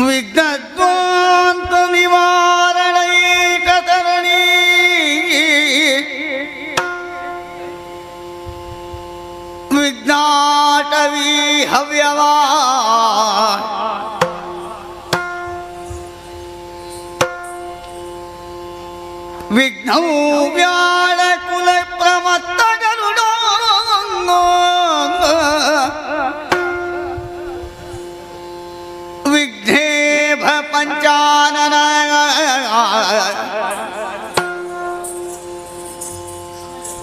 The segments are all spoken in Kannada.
ವಿಘ್ನದ್ವಾಂತ ನಿವಾರಣೈಕತರಣಿ ವಿಘ್ನಾಟವೀ ಹವ್ಯವಾ ವಿಘ್ನೌ ವ್ಯಾಳ ಕುಲ ಪ್ರಮತ್ತ ಗರುಡೋ ವಿಘ್ನೇಭ ಪಂಚಾನನ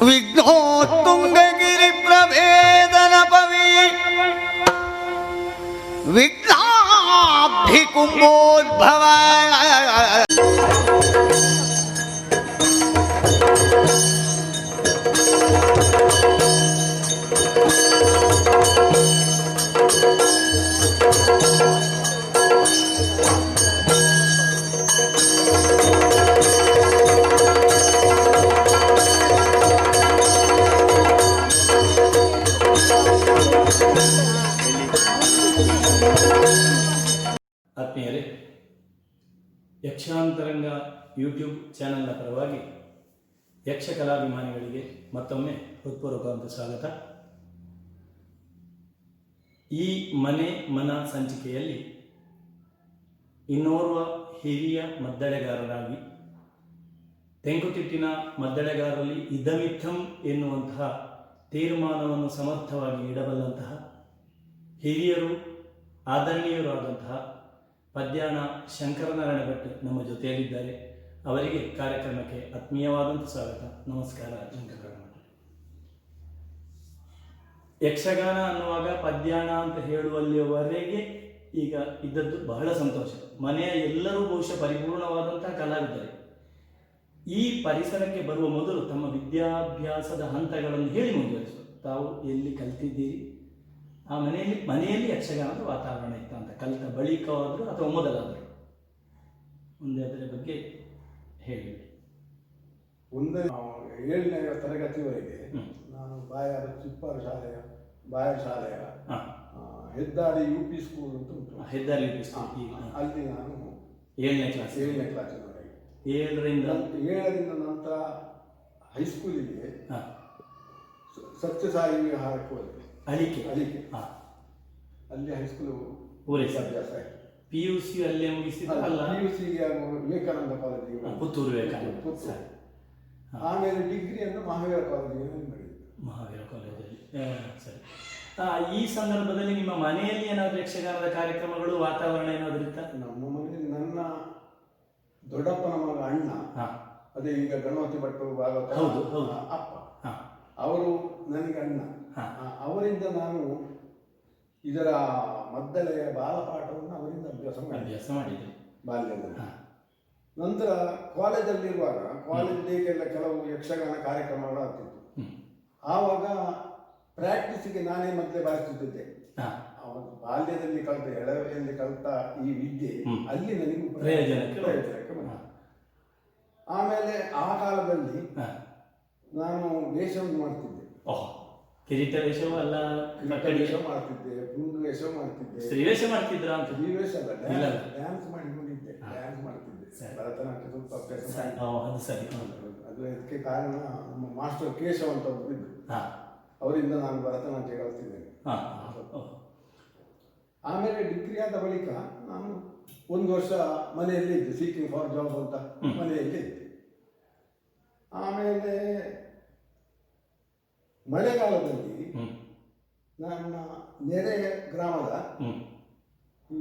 ವಿಘ್ನೋತ್ತುಂಗಗಿರಿ ಪ್ರಭೇದನ ಪವಿ ವಿಘ್ನಾಬ್ಧಿ ಕುಂಭೋದ್ಭವ ಆತ್ಮೀಯರೇ, ಯಕ್ಷಾಂತರಂಗ ಯೂಟ್ಯೂಬ್ ಚಾನೆಲ್ನ ಪರವಾಗಿ ಯಕ್ಷ ಕಲಾಭಿಮಾನಿಗಳಿಗೆ ಮತ್ತೊಮ್ಮೆ ಹೃತ್ಪೂರ್ವಕವಾದ ಸ್ವಾಗತ. ಈ ಮನೆ ಮನ ಸಂಚಿಕೆಯಲ್ಲಿ ಇನ್ನೋರ್ವ ಹಿರಿಯ ಮದ್ದಳೆಗಾರರಾಗಿ ತೆಂಕುತಿಟ್ಟಿನ ಮದ್ದಳೆಗಾರರಲ್ಲಿ ಇದಮಿತ್ತಂ ಎನ್ನುವಂತಹ ತೀರ್ಮಾನವನ್ನು ಸಮರ್ಥವಾಗಿ ನೀಡಬಲ್ಲಂತಹ ಹಿರಿಯರು ಆದರಣೀಯರು ಆದಂತಹ ಪದ್ಯಾಣ ಶಂಕರನಾರಾಯಣ ಭಟ್ ನಮ್ಮ ಜೊತೆಯಲ್ಲಿದ್ದಾರೆ. ಅವರಿಗೆ ಕಾರ್ಯಕ್ರಮಕ್ಕೆ ಆತ್ಮೀಯವಾದಂಥ ಸ್ವಾಗತ. ನಮಸ್ಕಾರ ಶಂಕರನಾರಾಯಣ ಭಟ್. ಯಕ್ಷಗಾನ ಅನ್ನುವಾಗ ಪದ್ಯಾಣ ಅಂತ ಹೇಳುವಲ್ಲಿಯವರೆಗೆ ಈಗ ಇದ್ದದ್ದು ಬಹಳ ಸಂತೋಷ. ಮನೆಯ ಎಲ್ಲರೂ ಬಹುಶಃ ಪರಿಪೂರ್ಣವಾದಂತಹ ಕಲಾವಿದರೆ. ಈ ಪರಿಸರಕ್ಕೆ ಬರುವ ಮೊದಲು ತಮ್ಮ ವಿದ್ಯಾಭ್ಯಾಸದ ಹಂತಗಳನ್ನು ಹೇಳಿ ಮುಂದುವರಿಸುವ. ತಾವು ಎಲ್ಲಿ ಕಲ್ತಿದ್ದೀರಿ, ಆ ಮನೆಯಲ್ಲಿ ಯಕ್ಷಗಾನದ ವಾತಾವರಣ ಇತ್ತ ಅಂತ, ಕಲಿತ ಬಳಿಕವಾದರೂ ಅಥವಾ ಮೊದಲಾದರೂ ಮುಂದೆ ಅದರ ಬಗ್ಗೆ ಹೇಳಿ. ಒಂದು 7ನೇ ತರಗತಿವರೆಗೆ ನಾನು ಬಾಯರ್ ಶಾಲೆಯ ಹೆದ್ದಾರಿ UP ಸ್ಕೂಲ್ ಅಂತ ಉಂಟು. ಹೆದ್ದಾರಿ UP ಸ್ಕೂಲ್. ಅಲ್ಲಿ ನಾನು 7ನೇ ಕ್ಲಾಸಿನವರೆಗೆ. 7ರಿಂದ ನಂತರ ಹೈಸ್ಕೂಲಿಗೆ ಸತ್ಯಸಾಯಿ ವಿಹಾರಕ್ಕೆ ಹೋದೆ. ಅಲಿಕೆ ಅಲ್ಲಿ ಹೈಸ್ಕೂಲ್ ಅಭ್ಯಾಸ ಆಯಿತು. PUC ಅಲ್ಲೇ ಮುಗಿಸಿದ? PUC ವಿವೇಕಾನಂದ ಕಾಲೇಜಿಗೆ, ಪುತ್ತೂರು ವಿವೇಕಾನಂದ. ಆಮೇಲೆ ಡಿಗ್ರಿಯನ್ನು ಮಹಾವೀರ ಕಾಲೇಜಿಗೆ ಮಾಡಿದ್ದು. ಮಹಾವೀರ ಕಾಲೇಜಲ್ಲಿ. ಸರಿ. ಈ ಸಂದರ್ಭದಲ್ಲಿ ನಿಮ್ಮ ಮನೆಯಲ್ಲಿ ಏನಾದರೂ ಯಕ್ಷಗಾನದ ಕಾರ್ಯಕ್ರಮಗಳು, ವಾತಾವರಣ ಏನಾದರೂ ಇತ್ತ? ನಮ್ಮ ಮನೆಯಲ್ಲಿ ನನ್ನ ದೊಡ್ಡಪ್ಪನ ಮಗ ಅಣ್ಣ, ಅದೇ ಈಗ ಗಣಪತಿ ಭಟ್ ಭಾಗವತ ಅಪ್ಪ, ಅವರು ನನಗೆ ಅಣ್ಣ. ಅವರಿಂದ ನಾನು ಇದರ ಮದ್ದಳೆಯ ಬಾಲಪಾಠವನ್ನು ಅವರಿಂದ ಅಭ್ಯಾಸ ಮಾಡಿದ್ದೆ ಬಾಲ್ಯದಲ್ಲಿ. ನಂತರ ಕಾಲೇಜಲ್ಲಿರುವಾಗ ಕಾಲೇಜಿಗೆಲ್ಲ ಕೆಲವು ಯಕ್ಷಗಾನ ಕಾರ್ಯಕ್ರಮಗಳು ಆಗ್ತಿತ್ತು. ಆವಾಗ ಪ್ರಾಕ್ಟೀಸಿಗೆ ನಾನೇ ಮೊದಲೇ ಬಾರಿಸುತ್ತಿದ್ದೆ. ಅವಾಗ ಬಾಲ್ಯದಲ್ಲಿ ಕಲಿತ, ಎಳವೆಯಲ್ಲಿ ಕಲಿತ ಈ ವಿದ್ಯೆ ಅಲ್ಲಿ ನನಗೆ ಪ್ರಯೋಜನಕ್ಕೆ ಬಂತು. ಆಮೇಲೆ ಆ ಕಾಲದಲ್ಲಿ ನಾನು ವೇಷವನ್ನು ಮಾಡ್ತಿದ್ದೆ. ಕಿರೀಟ ವೇಷವೂ ಅಲ್ಲ, ವೇಷ ಮಾಡ್ತಿದ್ದೆ, ಪುಂಡು ವೇಷ ಮಾಡ್ತಿದ್ದೆ. ಸ್ತ್ರೀವೇಷ ಮಾಡ್ತಿದ್ರ ಅಂತ? ಸ್ತ್ರೀವೇಷ ಅಲ್ಲ, ಡ್ಯಾನ್ಸ್ ಮಾಡಿಕೊಂಡಿದ್ದೆ. ಡ್ಯಾನ್ಸ್ ಮಾಡ್ತಿದ್ದೆ, ಭರತನಾಟ್ಯ ಸ್ವಲ್ಪ ಅಭ್ಯಾಸ. ಅದು ಸರಿ. ಅದು ಇದಕ್ಕೆ ಕಾರಣ ನಮ್ಮ ಮಾಸ್ಟರ್ ಕೇಶವ್ ಅಂತ ಇದ್ರು, ಅವರಿಂದ ನಾನು ಭರತನಾಟ್ಯ ಕಲಿತಿದ್ದೇನೆ. ಆಮೇಲೆ ಡಿಗ್ರಿ ಆದ ಬಳಿಕ ನಾನು 1 ವರ್ಷ ಮನೆಯಲ್ಲಿ ಇದ್ದೆ, ಸೀಕಿಂಗ್ ಫಾರ್ ಜಾಬ್ ಅಂತ ಮನೆಯಲ್ಲಿ ಇದ್ದೆ. ಆಮೇಲೆ ಮಳೆಗಾಲದಲ್ಲಿ ನನ್ನ ನೆರೆಯ ಗ್ರಾಮದ ಈ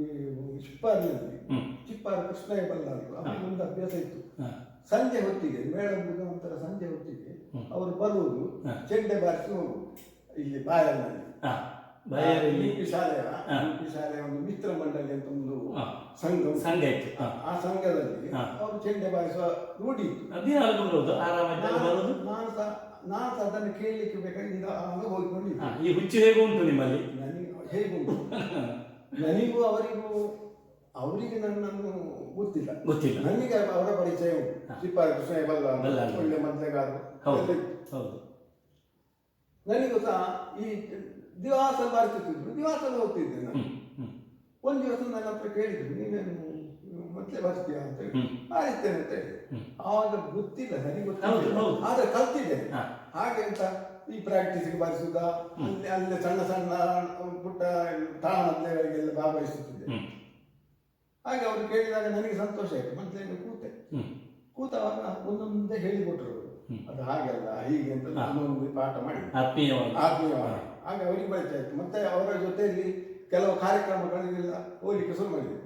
ಚಿಪ್ಪಾರಿನಲ್ಲಿ ಚಿಪ್ಪಾರ ಕೃಷ್ಣ ಬಲ್ಲಾರು ಅವರಿಗೆ ಒಂದು ಅಭ್ಯಾಸ ಇತ್ತು. ಸಂಜೆ ಹೊತ್ತಿಗೆ, ಮೇಳ ಮುಗಿದ ನಂತರ ಸಂಜೆ ಹೊತ್ತಿಗೆ ಅವರು ಬರುವುದು, ಚೆಂಡೆ ಬಾರಿಸಿ ಹೋಗುವುದು. ಇಲ್ಲಿ ಬಾಯರ್ನಲ್ಲಿ ಶಾಲೆಯ ಒಂದು ಮಿತ್ರ ಮಂಡಳಿ ಅಂತ ಒಂದು ಸಂಘ ಇತ್ತು. ಆ ಸಂಘದಲ್ಲಿ ಅವರು ಚೆಂಡೆ ಬಾರಿಸುವ ರೂಢಿ ಇತ್ತು. ನಾನು ಅದನ್ನು ಕೇಳಲಿಕ್ಕೆ ಬೇಕಾಗಿ ಹೋಗಿಕೊಂಡಿದ್ದೆ. ಈ ಹುಚ್ಚು ಹೇಗೆ ಉಂಟು ನಿಮ್ಮಲ್ಲಿ? ಹೇಗುಂಟು ನನಗೂ ಅವರಿಗೆ ನನ್ನನ್ನು ಗೊತ್ತಿಲ್ಲ. ನನಗೆ ಅವರ ಪರಿಚಯ ಉಂಟು. ಚಿಪ್ಪಾರ ಕೃಷ್ಣ ಬಲ್ಲ ಒಳ್ಳೆ ಮದ್ದಳೆಗಾರರು. ನನಗೂ ಸಹ ಈ ದಿವಾಸ ಬಾರಿಸುತ್ತಿದ್ರು, ದಿವಾಸಲ್ಲಿ ಹೋಗ್ತಿದ್ದೆ ನಾನು. ಒಂದು ದಿವಸ ನನ್ನ ಹತ್ರ ಕೇಳಿದ್ರು, ನೀನೇನು ಮತ್ತೆ ಬರ್ತೀಯಾ ಅಂತ ಹೇಳಿ. ಆಯ್ತೇನೆ ಅಂತ ಹೇಳಿ. ಆವಾಗ ಗೊತ್ತಿಲ್ಲ, ಸರಿ ಗೊತ್ತಿಲ್ಲ, ಆದ್ರೆ ಕಲ್ತಿದ್ದೇನೆ. ಹಾಗೆ ಅಂತ ಈ ಪ್ರಾಕ್ಟೀಸ್ಗೆ ಬರೆಸುದ, ಅಲ್ಲಿ ಸಣ್ಣ ಸಣ್ಣ ಪುಟ್ಟ ತಾಳಮದ್ದಳೆಗಳಿಗೆಲ್ಲ ಭಾಗವಹಿಸುತ್ತಿದ್ದೆ. ಹಾಗೆ ಅವರು ಕೇಳಿದಾಗ ನನಗೆ ಸಂತೋಷ ಆಯ್ತು. ಮತ್ತೆ ಕೂತವಾಗ ಒಂದೊಂದೇ ಹೇಳಿಕೊಟ್ರು ಅವರು. ಅದು ಹಾಗೆಲ್ಲ ಹೀಗೆ ಅಂತ ನಾನೊಂದು ಪಾಠ ಮಾಡಿ ಆತ್ಮೀಯವಾಗಿ ಹಾಗೆ ಅವರಿಗೆ ಪರಿಚಯ ಆಯ್ತು. ಮತ್ತೆ ಅವರ ಜೊತೆಯಲ್ಲಿ ಕೆಲವು ಕಾರ್ಯಕ್ರಮಗಳಿಗೆಲ್ಲ ಹೋಗ್ಲಿಕ್ಕೆ ಶುರು ಮಾಡಿದೆ.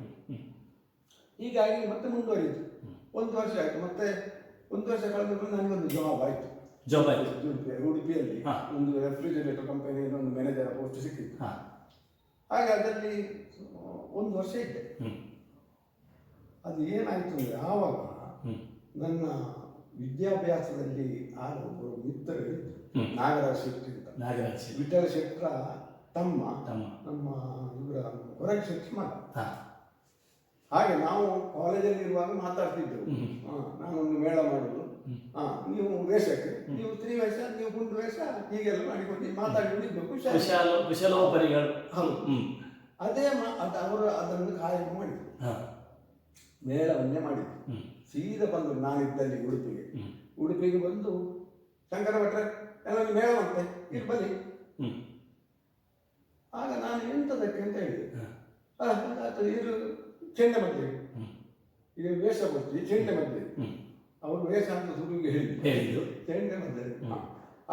ಹೀಗಾಗಿ ಮತ್ತೆ ಮುಂದುವರಿಯಿತು. ಒಂದು ವರ್ಷ ಆಯ್ತು. ಮತ್ತೆ ಒಂದು ವರ್ಷ ಕಳೆದ ಮೇಲೆ ನನಗೊಂದು ಜಾಬ್ ಆಯ್ತು. ಉಡುಪಿಯಲ್ಲಿ ಒಂದು ರೆಫ್ರಿಜರೇಟರ್ ಕಂಪನಿಯಲ್ಲಿ ಒಂದು ಮ್ಯಾನೇಜರ್ ಪೋಸ್ಟ್ ಸಿಕ್ಕಿತ್ತು. ಹಾಗೆ ಅದರಲ್ಲಿ ಒಂದು ವರ್ಷ ಇದ್ದೆ. ಅದು ಏನಾಯ್ತು ಅಂದ್ರೆ, ಆವಾಗ ನನ್ನ ವಿದ್ಯಾಭ್ಯಾಸದಲ್ಲಿ ಒಬ್ಬರು ಮಿತ್ರರಿದ್ರು, ನಾಗರಾಜ್ ಶೆಟ್ಟಿ ಅಂತ. ವಿಠಲ ಶೆಟ್ಟರ ತಮ್ಮ ನಮ್ಮ ಇವರ ಹೊರಗೆ ಶೆಟ್ಟಿ ಮಗ. ಹಾಗೆ ನಾವು ಕಾಲೇಜಲ್ಲಿ ಇರುವಾಗ ಮಾತಾಡ್ತಿದ್ದೆವು. ನಾನೊಂದು ಮೇಳ ಮಾಡುದು, ನೀವು ವೇಷಕ್ಕೆ, ನೀವು ಸ್ತ್ರೀ ವೇಷ, ನೀವು ಗುಂಡು ವೇಷ, ಹೀಗೆಲ್ಲ ಮಾಡಿಕೊಂಡು ಮಾತಾಡಿಕೊಂಡಿದ್ದು ಕುಶಲೋಪರಿಗಳು. ಹೌದು, ಅದೇ ಅವರು ಅದನ್ನು ಕಾಯಂ ಮಾಡಿದ್ರು, ಮೇಳವನ್ನೇ ಮಾಡಿದ್ರು. ಸೀದಾ ಬಂದು ನಾನಿದ್ದಲ್ಲಿ ಉಡುಪಿಗೆ ಬಂದು, ಶಂಕರ ಭಟ್ರೆ ಎಲ್ಲೊಂದು ಮೇಳ ಮತ್ತೆ ಇಲ್ಲಿ ಬನ್ನಿ. ಆಗ ನಾನು ಎಂತದಕ್ಕೆ ಅಂತ ಹೇಳಿದೆ, ಇದು ಚೆಂಡೆ ಮದ್ದೆ, ಈಗ ವೇಷ ಬರ್ತೀವಿ ಚೆಂಡೆ ಮದ್ದೆ. ಅವರು ವೇಷ ಅಂತ ಸುರುವಿಗೆ ಹೇಳಿದ್ರು, ಚೆಂಡೆ ಮದ್ದೆ.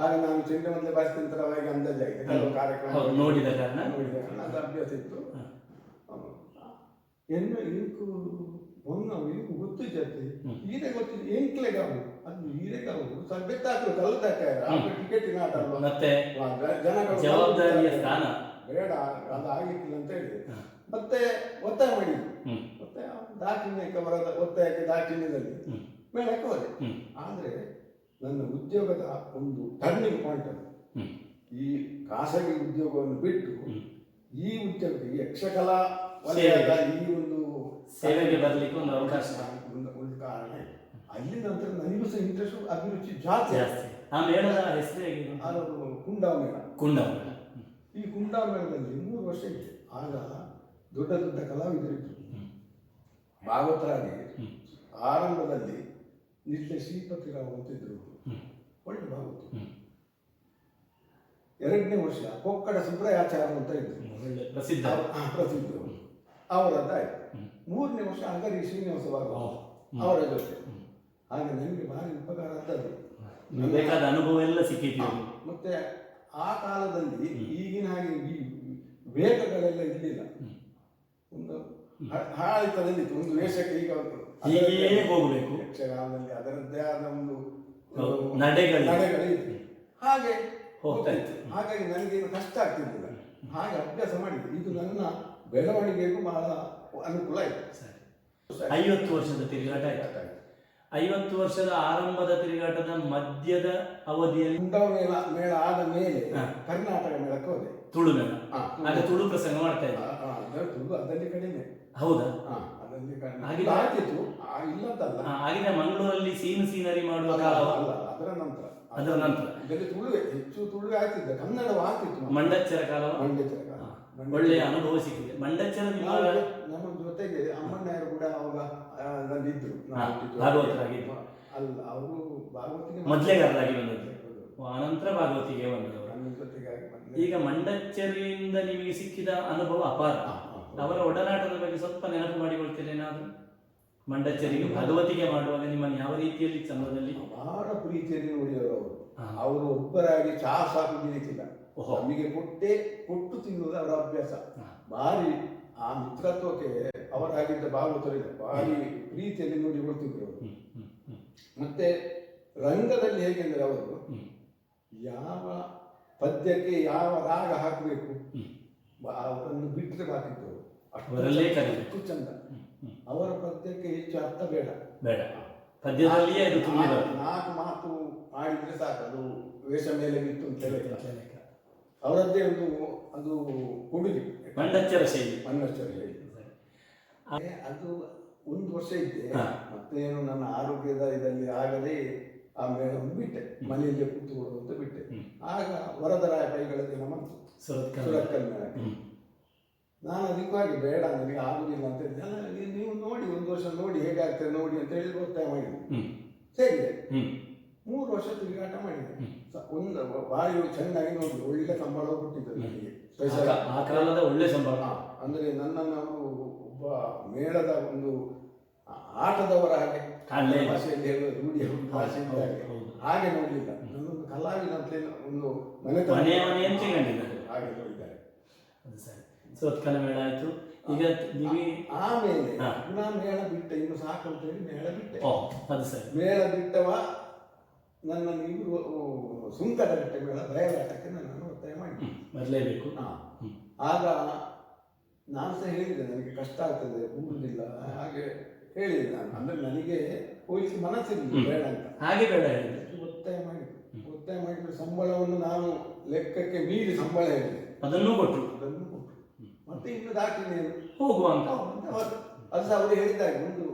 ಆಗ ನಾನು ಚೆಂಡೆ ಮದ್ದೆ ಬಾರಿಸಿದ ನಂತರ ಅವಾಗ ಅಂದಾಜಾಗಿದೆ, ಕೆಲವು ಕಾರ್ಯಕ್ರಮ ನೋಡಿದ ಕಾರಣ ಅದು ಅಭ್ಯಾಸ ಇತ್ತು. ಇವು ಗೊತ್ತು ಜಾತಿ ಹೀರೆ ಗೊತ್ತಿಲ್ಲ, ಎಂಕ್ಲೆಗಾವು ಅದು ಹೀರೆಗಾವು ಬೆತ್ತಾಕಲು ಕಲ್ಲದಾಕ ಟಿಕೆಟಿನ ಆಟ ಅಲ್ವಾ, ಮತ್ತೆ ಜನಗಳು ಜವಾಬ್ದಾರಿಯ ಸ್ಥಾನ ಬೇಡ, ಅದು ಆಗಿಕ್ಕಿಲ್ಲ ಅಂತ ಹೇಳಿ ಮತ್ತೆ ಒತ್ತಾಯ ಮಾಡಿದ್ರು. ಮತ್ತೆ ದಾಕ್ಷಿಣ್ಯಕ್ಕೆ ಬರದ ಒತ್ತಾಯಕ್ಕೆ ದಾಕ್ಷಿಣ್ಯದಲ್ಲಿ ಮೇಳಕ್ಕೆ ಹೋದೆ. ಆದ್ರೆ ನನ್ನ ಉದ್ಯೋಗದ ಒಂದು ಟರ್ನಿಂಗ್ ಪಾಯಿಂಟ್ ಅದು. ಈ ಖಾಸಗಿ ಉದ್ಯೋಗವನ್ನು ಬಿಟ್ಟು ಈ ಉದ್ಯೋಗಕ್ಕೆ ಯಕ್ಷಕಲಾ ವಲಯದ ಈ ಒಂದು ಸೇವೆಗೆ ಬರಲಿಕ್ಕೆ ಒಂದು ಅವಕಾಶ, ಒಂದು ಕಾರಣ. ಅಲ್ಲಿ ನಂತರ ನನಗೂ ಸಹ ಇಂಟ್ರೆಸ್ಟ್, ಅಭಿರುಚಿ ಜಾಸ್ತಿ. ಆ ಮೇಳದ ಹೆಸರು ಕುಂಡಾವ ಮೇಳ. ಈ ಕುಂಡಾವ ಮೇಳದಲ್ಲಿ 3 ವರ್ಷ ಇತ್ತು. ಆಗ ದೊಡ್ಡ ದೊಡ್ಡ ಕಲಾವಿದರಿದ್ರು. ಭಾಗವತರಾಗಿ ಆರಂಭದಲ್ಲಿ ನಿತ್ಯ ಶ್ರೀಪತಿರಾವ್ ಅಂತಿದ್ರು, ಒಳ್ಳೆ ಭಾಗವತ. 2ನೇ ವರ್ಷ ಕೊಕ್ಕಡ ಸುಬ್ರಯಾಚಾರ್ಯ ಅಂತ ಇದ್ರು, ಪ್ರಸಿದ್ಧ ಅವರದ್ದಾಯ್ತು. 3ನೇ ವರ್ಷ ಅಂಗಡಿ ಶ್ರೀನಿವಾಸ ಭಾಗವತ ಅವರ ಜೊತೆ. ಹಾಗೆ ನನಗೆ ಭಾರಿ ಉಪಕಾರ ಆದದ್ದು, ಬೇಕಾದ ಅನುಭವ ಎಲ್ಲ ಸಿಕ್ಕಿತ್ತು. ಮತ್ತೆ ಆ ಕಾಲದಲ್ಲಿ ಈಗಿನ ಹಾಗೆ ಈ ವೇಗಗಳೆಲ್ಲ ಇರಲಿಲ್ಲ. ಒಂದು ಆಡಳಿತದಲ್ಲಿತ್ತು, ಒಂದು ವೇಷಕ್ಕೆ ಈಗ ಹೋಗಬೇಕು ಯಕ್ಷಗಾನದಲ್ಲಿ ಅದರದ್ದೇ ಆದ ಒಂದು ನಡೆಗಳಿತ್ತು. ಹಾಗೆ ಹೋಗ್ತಾ ಇತ್ತು. ಹಾಗಾಗಿ ನನಗೇನು ಕಷ್ಟ ಆಗ್ತಿರ್ಲಿಲ್ಲ. ಹಾಗೆ ಅಭ್ಯಾಸ ಮಾಡಿದ್ದೆ. ಇದು ನನ್ನ ಬೆಳವಣಿಗೆಗೂ ಬಹಳ ಅನುಕೂಲ ಆಯಿತು. 50 ವರ್ಷದ ತಿರುಗಾಟ ಆಯ್ತು. 50 ವರ್ಷದ ಆರಂಭದ ತಿರುಗಾಟದ ಮಧ್ಯದ ಅವಧಿಯಲ್ಲಿ ಮೇಳ ಆದ ಮೇಲೆ ಕರ್ನಾಟಕ ಮೇಳಕ್ಕೆ ಹೋದೆ. ತುಳು ಮೇಳ. ಆಗ ತುಳು ಪ್ರಸಂಗ ಮಾಡ್ತಾ ಇದ್ದೆ. ತುಳು ಅದರಲ್ಲಿ ಕಡಿಮೆ. ಹೌದಾ? ಅದರಲ್ಲಿ ಕಡಿಮೆ ಆಗ್ತಿತ್ತು, ಇಲ್ಲದಲ್ಲ. ಆಗಿನ ಮಂಗಳೂರಲ್ಲಿ ಸೀನರಿ ಮಾಡುವ ಕಾಲ ಅಲ್ಲ, ಅದರ ನಂತರ ಇದರಲ್ಲಿ ತುಳುವೆ ಹೆಚ್ಚು, ತುಳುವೆ ಆಗ್ತಿದ್ದ, ಕನ್ನಡವು ಆಗ್ತಿತ್ತು. ಮಂಡಚ್ಚರ ಕಾಲ ಒಳ್ಳೆಯ ಅನುಭವ ಸಿಕ್ಕಿದೆ. ಮಂಡಚ್ಚರ ನಮ್ಮ ಜೊತೆಗೆ ಅಮ್ಮಣ್ಣರು ಕೂಡ ಅವಾಗ ಇದ್ರು, ಭಾಗವತರಾಗಿದ್ದು. ಅಲ್ಲ, ಅವರು ಭಾಗವತಿಗೆ ಮೊದಲೇಗಾರರಾಗಿ ಬಂದದ್ದು, ಅನಂತರ ಭಾಗವತಿಗೆ ಬಂದವರು. ಈಗ ಮಂಡಚ್ಚರಿಯಿಂದ ನಿಮಗೆ ಸಿಕ್ಕಿದ ಅನುಭವ ಅಪಾರ. ಅವರ ಒಡನಾಟದ ಬಗ್ಗೆ ಸ್ವಲ್ಪ ನೆನಪು ಮಾಡಿಕೊಳ್ತೀರಿ ಏನಾದ್ರು? ಮಂಡಚ್ಚರಿಗೆ ಭಗವತಿಗೆ ಮಾಡುವಾಗ ನಿಮ್ಮನ್ನು ಯಾವ ರೀತಿಯಲ್ಲಿ ಚಂದ್ರದಲ್ಲಿ ಬಹಳ ಪ್ರೀತಿಯಲ್ಲಿ ನೋಡಿದರು ಅವರು ಒಬ್ಬರಾಗಿ ಚಹಾ ಸಾಕು ಕುಡಿಲಿಕ್ಕಿಲ್ಲ. ನಮಗೆ ಕೊಟ್ಟು ತಿನ್ನುವುದು ಅವರ ಅಭ್ಯಾಸ. ಭಾರಿ ಆ ಮಿತ್ರತ್ವಕ್ಕೆ ಅವರಾಗಿದ್ದ ಭಾಗವತರಿಲ್ಲ, ಭಾರಿ ಪ್ರೀತಿಯಲ್ಲಿ ನೋಡಿಕೊಳ್ತಿದ್ರು ಅವರು. ಮತ್ತೆ ರಂಗದಲ್ಲಿ ಹೇಗೆಂದ್ರೆ ಅವರು ಯಾವ ಪದ್ಯಕ್ಕೆ ಯಾವ ರಾಗ ಹಾಕಬೇಕು ಅವರನ್ನು ಬಿಟ್ಟರೆ ಬಾಕಿದ್ರು ಅಷ್ಟು ಚಂದ. ಅವರ ಪದ್ಯಕ್ಕೆ ಹೆಚ್ಚು ಅರ್ಥ ಬೇಡ, ಪದ್ಯದಲ್ಲಿಯೇ 4 ಮಾತು ಆಡಿದ್ರೆ ಸಾಕು, ಅದು ವೇಷ ಮೇಲೆ ಬಿತ್ತು ಅಂತ ಹೇಳಿ ಅವರದ್ದೇ ಒಂದು ಅದು ಕೊಡುಗೆ. ಮಂಡಚ್ಚರ ಶೈಲಿ. ಅದು 1 ವರ್ಷ ಇದ್ದೆ. ಮತ್ತೇನು ನನ್ನ ಆರೋಗ್ಯದ ಇದರಲ್ಲಿ ಆಗದೆ ಆ ಮೇಳವನ್ನು ಬಿಟ್ಟೆ, ಮನೆಯಲ್ಲೇ ಕೂತ್ಕೊಳ್ಳೋದು ಅಂತ ಬಿಟ್ಟೆ. ಆಗ ವರದರಾಯ ಕೈಗಳ ದಿನ ಬಂತು ಸುರತ್ಕಲ್ ಮೇಳಕ್ಕೆ. ನಾನು ಅದಕ್ಕಾಗಿ ಬೇಡ ನನಗೆ ಆಗುದಿಲ್ಲ ಅಂತ ಹೇಳಿದೆ. ಅಲ್ಲ ನೀವು ನೋಡಿ 1 ವರ್ಷ ನೋಡಿ ಹೇಗಾಗ್ತದೆ ನೋಡಿ ಅಂತ ಹೇಳಿ ಒತ್ತಾಯ ಮಾಡಿದೆ. ಸರಿ 3 ವರ್ಷ ತಿರುಗಾಟ ಮಾಡಿದೆ. ಒಂದು ಬಾರಿ ಚೆನ್ನಾಗಿ ನೋಡಿ ಒಳ್ಳೆ ಸಂಬಳ ಕೊಟ್ಟಿದ್ದರು ನನಗೆ. ಆ ಕಾಲದ ಒಳ್ಳೆ ಸಂಬಳ. ಅಂದರೆ ನನ್ನನ್ನು ಅವರು ಒಬ್ಬ ಮೇಳದ ಒಂದು ಆಟದವರ ಹಾಗೆ ಭಾಷೆಯಲ್ಲಿ ಹೇಳುವ ರೂಢಿಯ ಭಾಷೆಯಿಂದ ಹಾಗೆ ನೋಡಲಿಲ್ಲ. ನನ್ನೊಂದು ಕಲಾವಿದ ಅಂತ ಒಂದು ಹಾಗೆ ನೋಡಿದ್ದಾರೆ. ಅದು ಸರಿ. ಸೋತ್ಕಲ ಮೇಳ ಆಯ್ತು. ಈಗ ಆಮೇಲೆ ಪುನಃ ಮೇಳ ಬಿಟ್ಟೆ. ಇನ್ನು ಸಾಕು ಅಂತ ಹೇಳಿ ಮೇಳ ಬಿಟ್ಟೆ. ಅದು ಸರಿ. ಮೇಳ ಬಿಟ್ಟವ ನನ್ನ ನೀವು ಸುಂಕದಗಟ್ಟೆ ಮೇಳ ಬಯಲಾಟಕ್ಕೆ ನನ್ನನ್ನು ಒತ್ತಾಯ ಮಾಡಿ ಬರಲೇಬೇಕು. ಆಗ ನಾನು ಸಹ ಹೇಳಿದೆ ನನಗೆ ಕಷ್ಟ ಆಗ್ತದೆ ಹೋಗುದಿಲ್ಲ ಹಾಗೆ ಹೇಳಿದೆ ನಾನು. ಅಂದ್ರೆ ನನಗೆ ಹೋಲಿಕೆ ಮನಸ್ಸಿರಲಿಲ್ಲ ಬೇಡ ಅಂತ. ಹಾಗೆ ಬೇಡ ಹೇಳಿದೆ. ಒತ್ತಾಯ ಮಾಡಿದ್ರು ಸಂಬಳವನ್ನು ನಾನು ಲೆಕ್ಕಕ್ಕೆ ಮೀರಿ ಸಂಬಳ ಹೇಳಿದೆ. ಅದನ್ನು ಕೊಟ್ಟರು. ಮತ್ತೆ ಇನ್ನು ದಾಖಲೆ ಹೋಗುವ ಅಂತ ಅದು ಸಹ ಅವರು ಹೇಳಿದ್ದಾರೆ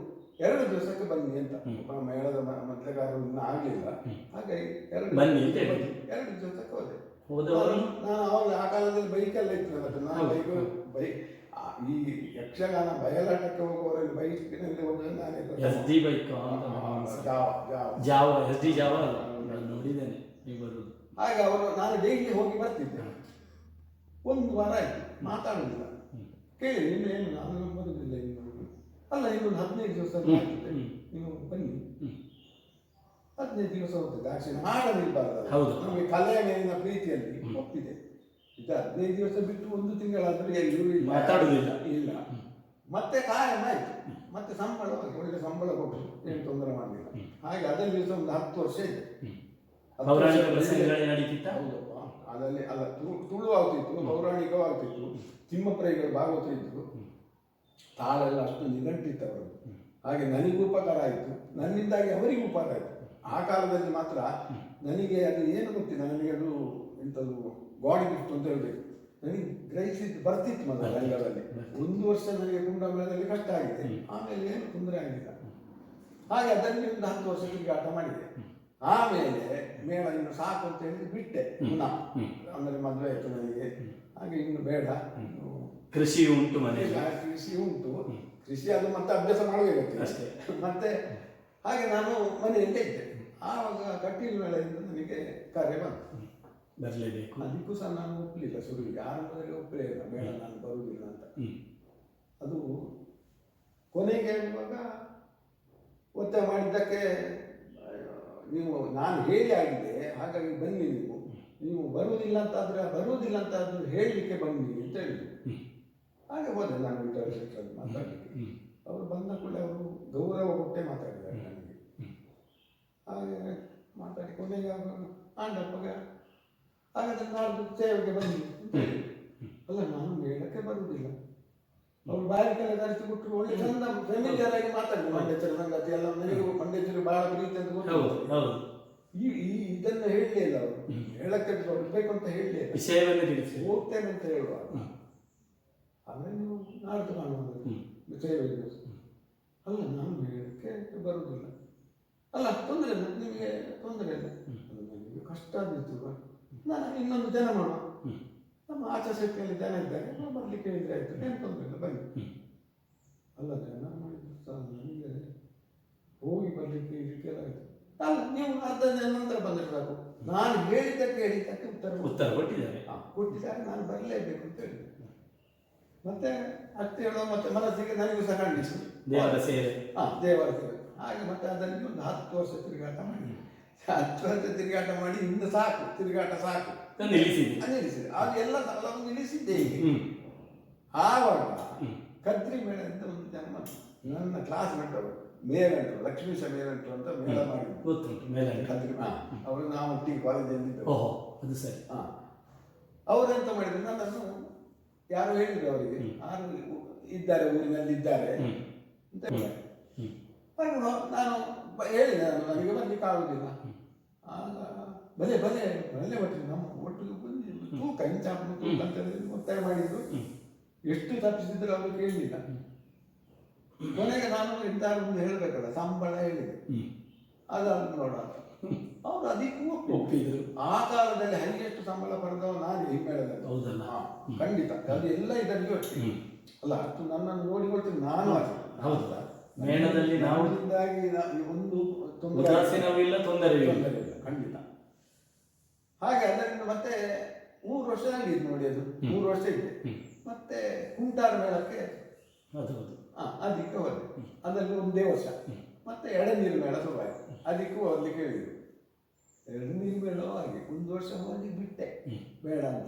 1-2 ದಿವಸಕ್ಕೆ ಬನ್ನಿ ಅಂತ. ಮೇಳದ ಮೊದಲಗಾರರು ಇನ್ನೂ ಆಗಲಿಲ್ಲ. ಹಾಗಾಗಿ 2 ದಿವಸಕ್ಕೆ ಹೋದೆ. ನಾನು ಅವಾಗ ಆ ಕಾಲದಲ್ಲಿ ಬೈಕೆಲ್ಲ ಇತ್ತು. ನಾನು ಈ ಯಕ್ಷಗಾನ ಬಯಲಾಟಕ್ಕೆ ಹೋಗುವವರಲ್ಲಿ ಬೈಕಿನಲ್ಲಿ ಹೋದ್ರೆ ನಾನೇ ನೋಡಿದ್ದೇನೆ ನೀವು ಬರುವುದು. ಹಾಗೆ ಅವರು ನಾನು ಡೈಲಿ ಹೋಗಿ ಬರ್ತಿದ್ದೆ. 1 ವಾರ ಆಯ್ತು ಮಾತಾಡುದಿಲ್ಲ. ಕೇಳಿ ಇನ್ನೇನು ನಾನು ಬರುದಿಲ್ಲ ಇನ್ನು. ಅಲ್ಲ ಇನ್ನೊಂದು 15 ದಿವಸ ನೀವು ಬನ್ನಿ. 15 ದಿವಸ ಹೋಗ್ತದೆ. ದಾಕ್ಷಿಣ ಆಡಲಿಲ್ಬಾರ್ದು. ನಮಗೆ ಕಲೆಯ ಮೇಲಿನ ಪ್ರೀತಿಯಲ್ಲಿ ಒಪ್ಪಿದೆ. ಈಗ 15 ದಿವಸ ಬಿಟ್ಟು 1 ತಿಂಗಳಾದ್ರೆ ಮಾತಾಡುದಿಲ್ಲ ಇಲ್ಲ. ಮತ್ತೆ ಕಾಯಂ ಆಯ್ತು. ಮತ್ತೆ ಸಂಬಳ ಒಳ್ಳೆ ಸಂಬಳ ಕೊಟ್ಟು ಏನು ತೊಂದರೆ ಮಾಡಲಿಲ್ಲ. ಹಾಗೆ ಅದರಲ್ಲಿ ದಿವಸ ಒಂದು 10 ವರ್ಷ ಇದೆ. ಹೌದಪ್ಪ. ಅದರಲ್ಲಿ ಅಲ್ಲ ತುಳು ಆಗ್ತಿತ್ತು, ಪೌರಾಣಿಕವಾಗ್ತಿತ್ತು, ತಿಮ್ಮಪ್ರೈಗಳು ಭಾಗವತರಿದ್ರು. ತಾಳೆಲ್ಲ ಅಷ್ಟು ನಿಘಂಟಿತ್ತು ಅವರು. ಹಾಗೆ ನನಗೂ ಉಪಕಾರ ಆಯಿತು, ನನ್ನಿಂದಾಗಿ ಅವರಿಗೂ ಉಪಕಾರ ಆಯಿತು. ಆ ಕಾಲದಲ್ಲಿ ಮಾತ್ರ ನನಗೆ ಅದು ಏನು ಗೊತ್ತಿಲ್ಲ. ನನಗೆ ಅದು ಎಂಥದ್ದು ಗಾಡಿ ಗಿಫ್ಟ್ ಅಂತ ಹೇಳಬೇಕು. ನನಗೆ ಗ್ರಹಿಸಿದ್ದು ಬರ್ತಿತ್ತು ಮೊದಲ ರಂಗದಲ್ಲಿ. 1 ವರ್ಷ ನನಗೆ ಕುಂಡಮೇಳದಲ್ಲಿ ಕಷ್ಟ ಆಗಿದೆ. ಆಮೇಲೆ ಏನು ತೊಂದರೆ ಆಗಿಲ್ಲ. ಹಾಗೆ ಅದರಲ್ಲಿ ಒಂದು 10 ವರ್ಷ ತಿರುಗಾಟ ಮಾಡಿದೆ. ಆಮೇಲೆ ಮೇಳ ಇನ್ನು ಸಾಕು ಅಂತ ಹೇಳಿ ಬಿಟ್ಟೆ ಪುನಃ. ಅಂದರೆ ಮದುವೆ ಆಯಿತು ನನಗೆ. ಹಾಗೆ ಇನ್ನು ಬೇಡ, ಕೃಷಿ ಉಂಟು ಮನೆಯಲ್ಲಿ. ಕೃಷಿ ಉಂಟು, ಕೃಷಿ ಅದು ಮತ್ತೆ ಅಭ್ಯಾಸ ಮಾಡಬೇಕು ಅಷ್ಟೇ. ಮತ್ತೆ ಹಾಗೆ ನಾನು ಮನೆಯಲ್ಲೇ ಇದ್ದೆ. ಆವಾಗ ಕಟೀಲು ಮೇಳದಿಂದ ನನಗೆ ಕರೆ ಬಂತು. ಬರಲೇಬೇಕು. ಅದಕ್ಕೂ ಸಹ ನಾನು ಒಪ್ಪಲಿಲ್ಲ. ಶುರುವಿಗೆ ಆರಂಭದಲ್ಲಿ ಒಪ್ಪಲೇ ಇಲ್ಲ, ಬೇಡ ನಾನು ಬರುವುದಿಲ್ಲ ಅಂತ. ಅದು ಕೊನೆಗೆ ಹೇಳುವಾಗ ಒತ್ತಾಯ ಮಾಡಿದ್ದಕ್ಕೆ ನೀವು ನಾನು ಹೇಳಿ ಆಗಿದೆ, ಹಾಗಾಗಿ ಬನ್ನಿ ನೀವು ಬರುವುದಿಲ್ಲ ಅಂತಾದರೂ ಹೇಳಲಿಕ್ಕೆ ಬನ್ನಿ ಅಂತ ಹೇಳಿದ್ರು. ಹಾಗೆ ಹೋದೆ ನಾನು ವಿಠಲ ಶೆಟ್ಟರಲ್ಲಿ ಮಾತಾಡಲಿಕ್ಕೆ. ಅವರು ಬಂದ ಕೂಡಲೇ ಅವರು ಗೌರವ ಕೊಟ್ಟೆ ಮಾತಾಡಿದ್ದಾರೆ ನನಗೆ. ಹಾಗೆ ಮಾತಾಡಿ ಕೊನೆಗೆ ಆಂಡಪ್ಪಗ ಹಾಗಾದ್ರೆ ನಾಳ್ದು ಸೇವೆಗೆ ಬನ್ನಿ ಅಂತ ಹೇಳಿ. ಅಲ್ಲ ನಾನು ಮೇಳಕ್ಕೆ ಬರುವುದಿಲ್ಲ. ಅವರು ಬಾರಿಕೆಲ್ಲ ಕರೆಸಿ ಕೊಟ್ಟರು. ಒಳ್ಳೆ ಚಂದ ಫೆಮಿಲಿಯರ್ ಆಗಿ ಮಾತಾಡಿದ್ರು. ಮಂಡ್ಯಚರ ಸಂಗತಿ ಎಲ್ಲ ನನಗೆ ಮಂಡ್ಯಚರು ಬಹಳ ಪ್ರೀತಿ ಅಂತ ಗೊತ್ತು. ಇದನ್ನು ಹೇಳಲೇ ಇಲ್ಲ ಅವರು. ಹೇಳಕ್ಕೆ ಬೇಕು ಅಂತ ಹೇಳಲೇ ಇಲ್ಲ. ಹೋಗ್ತೇನೆ ಅಂತ ಹೇಳುವ. ಆಮೇಲೆ ನೀವು ನಾಡ್ದು ಕಾಣುವುದು ಸೇವೆ ದಿವಸ. ಅಲ್ಲ ನಾನು ಮೇಳಕ್ಕೆ ಬರುವುದಿಲ್ಲ. ಅಲ್ಲ ತೊಂದರೆ ಇಲ್ಲ, ನಿಮಗೆ ತೊಂದರೆ ಇಲ್ಲ. ನನಗೆ ಕಷ್ಟ ಆಗಿತ್ತು. ನಾನು ಇನ್ನೊಂದು ಜನ ಮಾಡುವ, ನಮ್ಮ ಆಚಾಶಕ್ತಿಯಲ್ಲಿ ಜನ ಇದ್ದಾರೆ, ಬರ್ಲಿಕ್ಕೆ ಹೇಳಿದ್ರೆ ಆಯ್ತು, ಏನು ತೊಂದರೆ ಇಲ್ಲ ಬನ್ನಿ. ಅಲ್ಲ ಜನ ಮಾಡಿದ್ರು ಸಹ ನನಗೆ ಹೋಗಿ ಬರ್ಲಿಕ್ಕೆ ಇದಕ್ಕೆಲ್ಲ ಆಯ್ತು. ಅಲ್ಲ ನೀವು ಅರ್ಧ ದಿನ ನಂತರ ಬಂದರೆ ಸಾಕು. ನಾನು ಹೇಳಿದ್ದಕ್ಕೆ ಉತ್ತರ ಕೊಟ್ಟಿದ್ದಾರೆ. ನಾನು ಬರಲೇಬೇಕು ಅಂತ ಹೇಳಿದೆ. ಮತ್ತೆ ಅಷ್ಟು ಹೇಳುವ ಮತ್ತೆ ಮನಸ್ಸಿಗೆ ನನಗೂ ಸಹ ಖಂಡಿಸಿ ದೇವರ ಸೇವೆ. ಹಾಗೆ ಮತ್ತೆ ಅದರಲ್ಲಿ ಒಂದು 10 ವರ್ಷ ತಿರುಗಾಟ ಮಾಡಿ 10 ವರ್ಷ ತಿರುಗಾಟ ಮಾಡಿ ಇನ್ನು ಸಾಕು, ತಿರುಗಾಟ ಸಾಕು ನಿಲ್ಲಿಸಿದೆ. ಅದು ಎಲ್ಲ ನಿಲ್ಲಿಸಿದ್ದೆ. ಆವಾಗ ಕದ್ರಿ ಮೇಳ ಅಂತ ಒಂದು ಜನ್ಮ ನನ್ನ ಕ್ಲಾಸ್ ಮೆಟ್ಟವರು ಮೇಲಂಟರು, ಲಕ್ಷ್ಮೀಶ ಮೇಲಂಟರು ಅಂತ ಮೇಳ ಮಾಡಿದ್ರು. ಕದ್ರಿ ಅವರು ನಾವು ಒಟ್ಟಿಗೆ ಕಾಲೇಜಲ್ಲಿ ಇದ್ದವರು. ಅವರೆಂತ ಮಾಡಿದ್ರು, ನನ್ನನ್ನು ಯಾರು ಹೇಳಿದ್ರು ಅವರಿಗೆ, ಯಾರು ಇದ್ದಾರೆ ಊರಿನಲ್ಲಿ ಇದ್ದಾರೆ ಅಂತ ಹೇಳಿದ್ದಾರೆ. ನಾನು ಹೇಳಿದೆ, ನನಗೆ ಬರ್ಲಿಕ್ಕೆ ಆಗುದಿಲ್ಲ. ಆಗ ಬಲೆ ಒಟ್ಟಿಗೆ ನಮ್ಮ ಒಟ್ಟಿಗೆ ಬಂದು ತೂಕ ಇಂಚಾಪು ತೂಕ ಅಂತ ಒತ್ತಾಯ ಮಾಡಿದ್ರು. ಎಷ್ಟು ತಪ್ಪಿಸಿದ್ರು ಅವರು ಕೇಳಲಿಲ್ಲ. ಕೊನೆಗೆ ನಾನು ಇಂಥ ಒಂದು ಹೇಳಬೇಕಲ್ಲ, ಸಂಬಳ ಹೇಳಿದೆ. ಅದಾದ ನೋಡ ಅವರು ಅದಕ್ಕೂ ಒಪ್ಪಿದ್ರು. ಆ ಕಾಲದಲ್ಲಿ ಹೈಯೆಸ್ಟ್ ಸಂಬಳ ಪಡೆದವ ನಾನು ಹಿಮ್ಮೇಳದಲ್ಲಿ. ಹೌದಲ್ಲ? ಖಂಡಿತ ಅದು ಎಲ್ಲ ಇದರಲ್ಲಿ ಒಟ್ಟಿಗೆ ಅಲ್ಲ, ಅಷ್ಟು ನನ್ನನ್ನು ನೋಡಿಕೊಳ್ತೀನಿ ನಾನು. ಹೌದಾ? ಮೇಳದಲ್ಲಿ ನಾವು ಒಂದು ಉದಾಸೀನವಿಲ್ಲ, ತೊಂದರೆ ಇಲ್ಲ. ಖಂಡಿತ. ಹಾಗೆ ಅದರಿಂದ ಮತ್ತೆ 3 ವರ್ಷ ಆಗಿದ್ದು ನೋಡಿ, ಅದು 3 ವರ್ಷ ಇದೆ. ಮತ್ತೆ ಕುಂಟಾರ ಮೇಳಕ್ಕೆ ಅದಕ್ಕೆ ಹೋದೆ, ಅದರಲ್ಲಿ ಒಂದೇ ವರ್ಷ. ಮತ್ತೆ ಎಡನೀರು ಮೇಳ ಶುರುವಾಯಿತು, ಅದಕ್ಕೂ ಹೋಗ್ಲಿಕ್ಕೆ ಹೇಳಿದ್ರು. ಎಡನೀರು ಮೇಳ ಹಾಗೆ 1 ವರ್ಷ ಹೋಗಿ ಬಿಟ್ಟೆ ಬೇಡ ಅಂತ.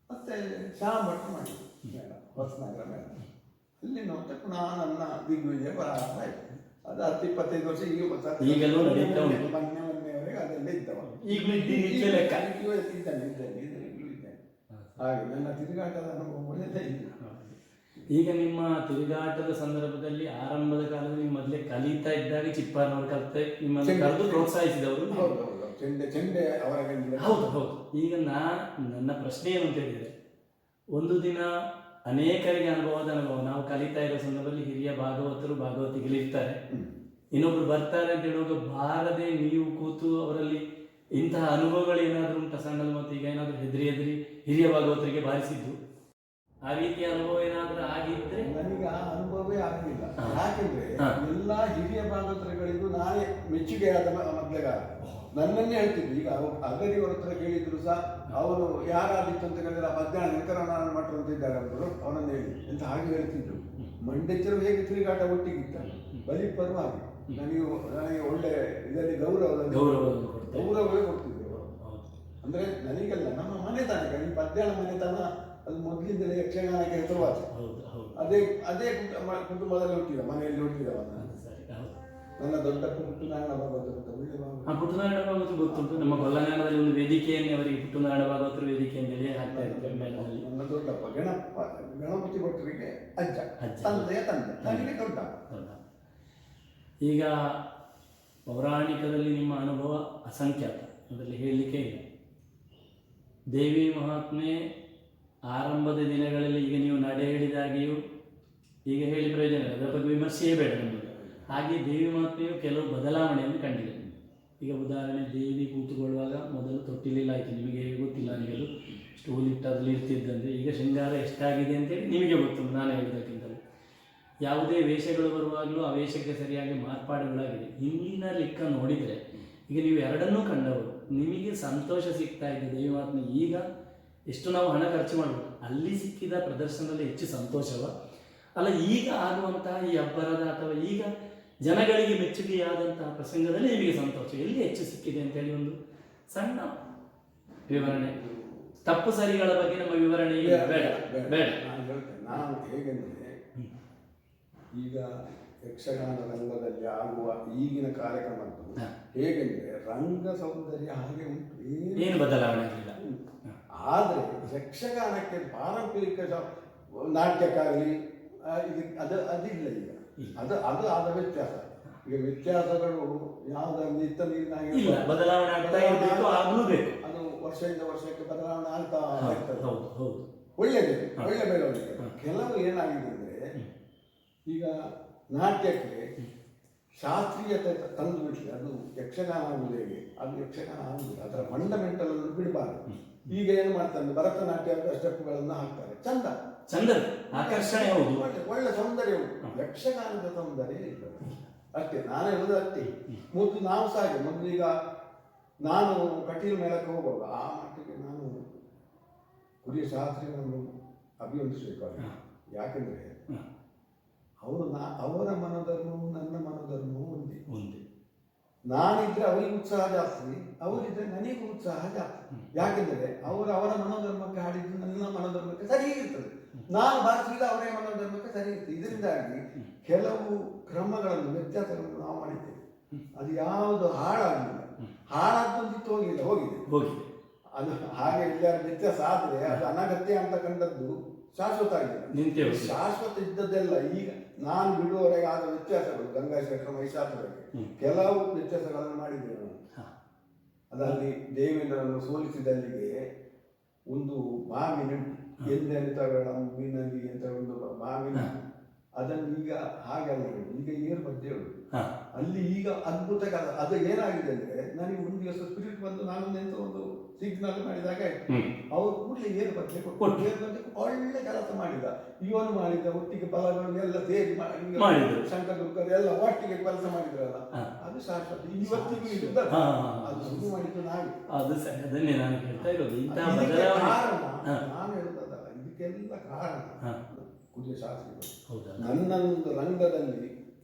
ಮತ್ತೆ ಶಾಮಠ ಮಾಡಿದ್ರು ಮೇಳ, ಹೊಸನಗರ ಮೇಳ. ಅಲ್ಲಿ ನೋಡ್ತಾ ಪುನಃ ನನ್ನ ದಿಗ್ವಿಜಯ ಪ್ರಾರಂಭ ಆಯಿತು. ಅದು 10-25 ವರ್ಷ ಮೊನ್ನೆವರೆಗೆ ಅದೆಲ್ಲ ಇದ್ದವ. ಇದ್ದೇನೆ. ಹಾಗೆ ನನ್ನ ತಿರುಗಾಟದ ಅನುಭವ ಒಳ್ಳೆದೇ ಇಲ್ಲ. ಈಗ ನಿಮ್ಮ ತಿರುಗಾಟದ ಸಂದರ್ಭದಲ್ಲಿ ಆರಂಭದ ಕಾಲದಲ್ಲಿ ನೀವು ಮೊದಲೇ ಕಲಿತಾ ಇದ್ದಾಗ ಚಿಪ್ಪಾರನವರು ಕಲಿತೆ ನಿಮ್ಮನ್ನು ಕರೆದು ಪ್ರೋತ್ಸಾಹಿಸಿದವರು. ಚೆಂಡೆ ಅವರ. ಹೌದು ಹೌದು. ಈಗ ನನ್ನ ಪ್ರಶ್ನೆ ಏನು ಅಂತ ಹೇಳಿದರೆ, ಒಂದು ದಿನ ಅನೇಕರಿಗೆ ಅನುಭವ ನಾವು ಕಲಿತಾ ಇರೋ ಸಂದರ್ಭದಲ್ಲಿ ಹಿರಿಯ ಭಾಗವತರು ಭಾಗವತಿಗಳು ಇರ್ತಾರೆ, ಇನ್ನೊಬ್ರು ಬರ್ತಾರೆ ಅಂತ ಹೇಳುವಾಗ ಬಾರದೆ ನೀವು ಕೂತು ಅವರಲ್ಲಿ ಇಂತಹ ಅನುಭವಗಳು ಏನಾದರೂ ಉಂಟ ಸಣ್ಣದು? ಮತ್ತು ಈಗ ಏನಾದರೂ ಹೆದರಿ ಹಿರಿಯ ಭಾಗವತರಿಗೆ ಬಾರಿಸಿದ್ದು ಆ ರೀತಿಯ ಅನುಭವ ಏನಾದರೂ ಆಗಿದ್ರೆ? ನನಗೆ ಆ ಅನುಭವವೇ ಆಗಲಿಲ್ಲ. ಯಾಕೆಂದ್ರೆ ಎಲ್ಲಾ ಹಿರಿಯ ಭಾಗವತರುಗಳಿಗೂ ನಾನೇ ಮೆಚ್ಚುಗೆ ಆದ ಮೊದಲೆಗಾರ. ನನ್ನನ್ನೇ ಹೇಳ್ತಿದ್ರು. ಈಗ ಅಗರಿಯವರ ಹತ್ರ ಕೇಳಿದ್ರು ಸಹ ಅವರು ಯಾರಾದಿತ್ತು ಅಂತ ಹೇಳಿದ್ರೆ ಮಧ್ಯಾಹ್ನ ವೆಂಕಟರಮಣ ಮಠರು ಅಂತ ಇದ್ದಾರೆ ಅವರು, ಅವನನ್ನು ಹೇಳಿ ಅಂತ ಹಾಗೆ ಹೇಳ್ತಿದ್ರು. ಮಂಡ್ಯಚರು ಹೇಗೆ ತಿರುಗಾಟ ಒಟ್ಟಿಗಿತ್ತ ಬಲಿಪ್ಪರು ಹಾಗೆ ನನಗೆ ಒಳ್ಳೆ ಇದರಲ್ಲಿ ಗೌರವವೇ ಕೊಡ್ತಿದ್ರು. ಅಂದ್ರೆ ನನಗೆಲ್ಲ ನಮ್ಮ ಮನೆತನಕ್ಕೆ ಈ ಮಧ್ಯಾಹ್ನ ಮನೆತನ ಅದು ಮೊದಲಿಂದಲೇ ಯಕ್ಷಗಾನಕ್ಕೆ ಹೆಸರುವಾಸಿ. ಅದೇ ಕುಟುಂಬದಲ್ಲಿ ಹುಟ್ಟಿದ, ಮನೆಯಲ್ಲಿ ಹುಟ್ಟಿದವ. ನನ್ನ ದೊಡ್ಡ ಪುಟ್ಟನಾರಾಯಣ ಭಾಗವತರು ಅಂತ ಒಳ್ಳೆ ಪುಟ್ಟನಾರಾಯಣ ಭಾಗವತರು ಗೊತ್ತುಂಟು. ನಮ್ಮ ಕೊಲ್ಲಂಗಾನದಲ್ಲಿ ಒಂದು ವೇದಿಕೆಯಲ್ಲಿ ಅವರಿಗೆ ಪುಟ್ಟನಾರಾಯಣ ಭಾಗವತರು ವೇದಿಕೆ ಅಂತೇಳಿ ಹಾಕ್ತಾ ಇರ್ತಾರೆ. ನನ್ನ ದೊಡ್ಡಪ್ಪ ಗಣಪತಿ ಭಟ್ಟರಿಗೆ ಅಜ್ಜ, ತಂದೆ ನನಗೆ ದೊಡ್ಡ. ಈಗ ಪೌರಾಣಿಕದಲ್ಲಿ ನಿಮ್ಮ ಅನುಭವ ಅಸಂಖ್ಯಾತ, ಅದರಲ್ಲಿ ಹೇಳಲಿಕ್ಕೆ ಇಲ್ಲ. ದೇವಿ ಮಹಾತ್ಮೆ ಆರಂಭದ ದಿನಗಳಲ್ಲಿ ಈಗ ನೀವು ನಡೆ ಹೇಳಿದಾಗಿಯೂ ಈಗ ಹೇಳಿ ಪ್ರಯೋಜನ ಇಲ್ಲ, ಅದರ ಬಗ್ಗೆ ವಿಮರ್ಶೆಯೇ ಬೇಡ ನಮಗೆ. ಹಾಗೆ ದೇವಿ ಮಹಾತ್ಮೆಯು ಕೆಲವು ಬದಲಾವಣೆಯನ್ನು ಕಂಡಿದೆ. ಈಗ ಉದಾಹರಣೆ, ದೇವಿ ಕೂತುಕೊಳ್ಳುವಾಗ ಮೊದಲು ತೊಟ್ಟಿಲಿಲ್ಲ ಆಯಿತು, ನಿಮಗೆ ಗೊತ್ತಿಲ್ಲ, ನೀವೆಲ್ಲೂ ಸ್ಟೂಲ್ ಇಟ್ಟು ಅದರಲ್ಲಿ ಇರ್ತಿದ್ದಂತೆ. ಈಗ ಶೃಂಗಾರ ಎಷ್ಟಾಗಿದೆ ಅಂತೇಳಿ ನಿಮಗೆ ಗೊತ್ತು, ನಾನು ಹೇಳಿದ್ದಕ್ಕಿಂತಲೂ. ಯಾವುದೇ ವೇಷಗಳು ಬರುವಾಗಲೂ ಆ ವೇಷಕ್ಕೆ ಸರಿಯಾಗಿ ಮಾರ್ಪಾಡುಗಳಾಗಿದೆ. ಹಿಂದಿನ ಲೆಕ್ಕ ನೋಡಿದರೆ ಈಗ ನೀವು ಎರಡನ್ನೂ ಕಂಡವರು, ನಿಮಗೆ ಸಂತೋಷ ಸಿಗ್ತಾ ಇದೆ ದೇವಿ ಮಹಾತ್ಮೆ. ಈಗ ಎಷ್ಟು ನಾವು ಹಣ ಖರ್ಚು ಮಾಡಬೇಕು, ಅಲ್ಲಿ ಸಿಕ್ಕಿದ ಪ್ರದರ್ಶನದಲ್ಲಿ ಹೆಚ್ಚು ಸಂತೋಷವ ಅಲ್ಲ ಈಗ ಆಗುವಂತಹ ಈ ಅಬ್ಬರದ ಅಥವಾ ಈಗ ಜನಗಳಿಗೆ ಮೆಚ್ಚುಗೆಯಾದಂತಹ ಪ್ರಸಂಗದಲ್ಲಿ ನಿಮಗೆ ಸಂತೋಷ ಎಲ್ಲಿ ಹೆಚ್ಚು ಸಿಕ್ಕಿದೆ ಅಂತೇಳಿ ಒಂದು ಸಣ್ಣ ವಿವರಣೆ. ತಪ್ಪು ಸರಿಗಳ ಬಗ್ಗೆ ನಮ್ಮ ವಿವರಣೆ ಬೇಡ. ನಾನು ಹೇಗೆಂದರೆ, ಈಗ ಯಕ್ಷಗಾನ ರಂಗದಲ್ಲಿ ಆಗುವ ಈಗಿನ ಕಾರ್ಯಕ್ರಮದ್ದು ಹೇಗೆಂದರೆ ರಂಗ ಸೌಂದರ್ಯ ಹಾಗೆ ಉಂಟು, ಏನು ಬದಲಾವಣೆ ಇಲ್ಲ. ಆದರೆ ಯಕ್ಷಗಾನಕ್ಕೆ ಪಾರಂಪರಿಕ ನಾಟ್ಯಕ್ಕಾಗಲಿ ಅದಿಲ್ಲ ಈಗ. ಅದು ಆದ ವ್ಯತ್ಯಾಸ. ಈಗ ವ್ಯತ್ಯಾಸಗಳು ಯಾವುದಾದ್ರು ನಿತ್ಯ ನೀರಿನ ಬದಲಾವಣೆ ಆಗ್ತಾ ಇರಬೇಕು, ಆಗಲೂಬೇಕು. ಅದು ವರ್ಷದಿಂದ ವರ್ಷಕ್ಕೆ ಬದಲಾವಣೆ ಆಗ್ತಾ ಇರ್ತದೆ. ಒಳ್ಳೆ ಬೆಳವಣಿಗೆ. ಕೆಲವು ಏನಾಗಿದೆ ಅಂದರೆ, ಈಗ ನಾಟ್ಯಕ್ಕೆ ಶಾಸ್ತ್ರೀಯತೆ ತಂದು ಬಿಟ್ಟರೆ ಅದು ಯಕ್ಷಗಾನ ಆಗುವುದು ಹೇಗೆ, ಅದು ಯಕ್ಷಗಾನ ಆಗುವುದಿಲ್ಲ. ಅದರ ಫಂಡಮೆಂಟಲ್ ಅನ್ನು ಬಿಡಬಾರ್ದು. ಈಗ ಏನು ಮಾಡ್ತಾರೆ, ಭರತನಾಟ್ಯ ಸ್ಟೆಪ್ಗಳನ್ನು ಹಾಕ್ತಾರೆ, ಚಂದ ಆಕರ್ಷಣೆ, ಒಳ್ಳೆ ಸೌಂದರ್ಯ ಉಂಟು. ಯಕ್ಷಗಾನದ ಸೌಂದರ್ಯ ಇಲ್ಲ ಅಷ್ಟೇ. ನಾನು ಹೇಳುದು ಅಷ್ಟೇ. ಮೊದಲು ನಾವು ಸಹ ಹಾಗೆ, ಮೊದಲು ಈಗ ನಾನು ಕಟೀಲು ಮೇಳಕ್ಕೆ ಹೋಗುವಾಗ ಆ ಮಟ್ಟಿಗೆ ನಾನು ಕುರಿಯ ಶಾಸ್ತ್ರಿಗಳನ್ನು ಅಭಿವಂದಿಸಬೇಕು. ಯಾಕೆಂದ್ರೆ ಅವರ ಮನೋಧರ್ಮವು ನನ್ನ ಮನೋಧರ್ಮವು ಒಂದೇ. ನಾನಿದ್ರೆ ಅವರಿಗೆ ಉತ್ಸಾಹ ಜಾಸ್ತಿ, ಅವರಿದ್ರೆ ನನಗೂ ಉತ್ಸಾಹ ಜಾಸ್ತಿ. ಯಾಕೆಂದರೆ ಅವರ ಮನೋಧರ್ಮಕ್ಕೆ ಹಾಡಿದ್ದು ನನ್ನ ಮನೋಧರ್ಮಕ್ಕೆ ಸರಿ ಇರ್ತದೆ, ನಾನು ಭಾರಿಸಿದ ಅವರೇ ಮನೋಧರ್ಮಕ್ಕೆ ಸರಿ ಇರ್ತದೆ. ಇದರಿಂದಾಗಿ ಕೆಲವು ಕ್ರಮಗಳನ್ನು ವ್ಯತ್ಯಾಸಗಳನ್ನು ನಾವು ಮಾಡಿದ್ದೇವೆ. ಅದು ಯಾವುದು ಹಾಳಾಗಲಿಲ್ಲ, ಹಾಳಾದಂತಿತ್ತು ಹೋಗಿದೆ. ಅದು ಹಾಗೆ ಎಲ್ಲಾರು ವ್ಯತ್ಯಾಸ ಆದರೆ ಅದು ಅನಗತ್ಯ ಅಂತ ಕಂಡದ್ದು ಶಾಶ್ವತ ಆಗಿದೆ. ಶಾಶ್ವತ ಇದ್ದದ್ದೆಲ್ಲ ಈಗ ನಾನು ಬಿಡುವವರೆಗೆ ಆದ ವ್ಯತ್ಯಾಸಗಳು, ಗಂಗಾಶೇಖರ ಮಹಿಷಾಸುರಕ್ಕೆ ಕೆಲವು ವ್ಯತ್ಯಾಸಗಳನ್ನು ಮಾಡಿದ್ದೇವೆ ನಾನು. ಅದರಲ್ಲಿ ದೇವೇಂದ್ರನನ್ನು ಸೋಲಿಸಿದಲ್ಲಿಗೆ ಒಂದು ಬಾವಿನ ಎಂದೆಂತಗಳ ಮೀನಲ್ಲಿ ಅಂತ ಒಂದು ಬಾವಿನ ಅದನ್ನು ಈಗ ಹಾಗೆಲ್ಲ ಹೇಳುದು, ಈಗ ಏರು ಬಗ್ಗೆ ಹೇಳುದು. ಹಾ. ಅಲ್ಲಿ ಈಗ ಅದ್ಭುತ ಕಾಲ ಅದು ಏನಾಗಿದೆ ಅಂದ್ರೆ, ನನಗೆ ಒಂದು ದಿವಸ ಸ್ಪಿರಿಟ್ ಬಂದು ನಾನು ಎಂತ ಒಂದು ಸಿಗ್ನಲ್ ಮಾಡಿದಾಗ ಅವರು ಕೂಡಲೇ ಏರು ಬಗ್ಗೆ ಕೊಟ್ಟು ಏರು ಬಗ್ಗೆ ಒಳ್ಳೆ ಕೆಲಸ ಮಾಡಿದ. ಇವನು ಮಾಡಿದ ಒಟ್ಟಿಗೆ ಫಲಗಳು ಎಲ್ಲ ಸೇರಿ ಶಂಕರ ದುರ್ಗರು ಎಲ್ಲ ಒಟ್ಟಿಗೆ ಕೆಲಸ ಮಾಡಿದ್ರಲ್ಲ, ಅದು ಶಾಶ್ವತ ಇವತ್ತಿಗೂ ಇರುತ್ತದೆ. ಅದು ಶುರು ಮಾಡಿದ್ದು ನಾವೇ. ಅದು ಸರಿ, ಅದನ್ನೇ ನಾನು ಹೇಳ್ತಾ ಇರೋದು. ನಾನು ಹೇಳುದಲ್ಲ, ಇದಕ್ಕೆಲ್ಲ ಕಾರಣ ಕುದಿಯ ಶಾಸ್ತ್ರಿಗಳು. ನನ್ನೊಂದು ರಂಗದಲ್ಲಿ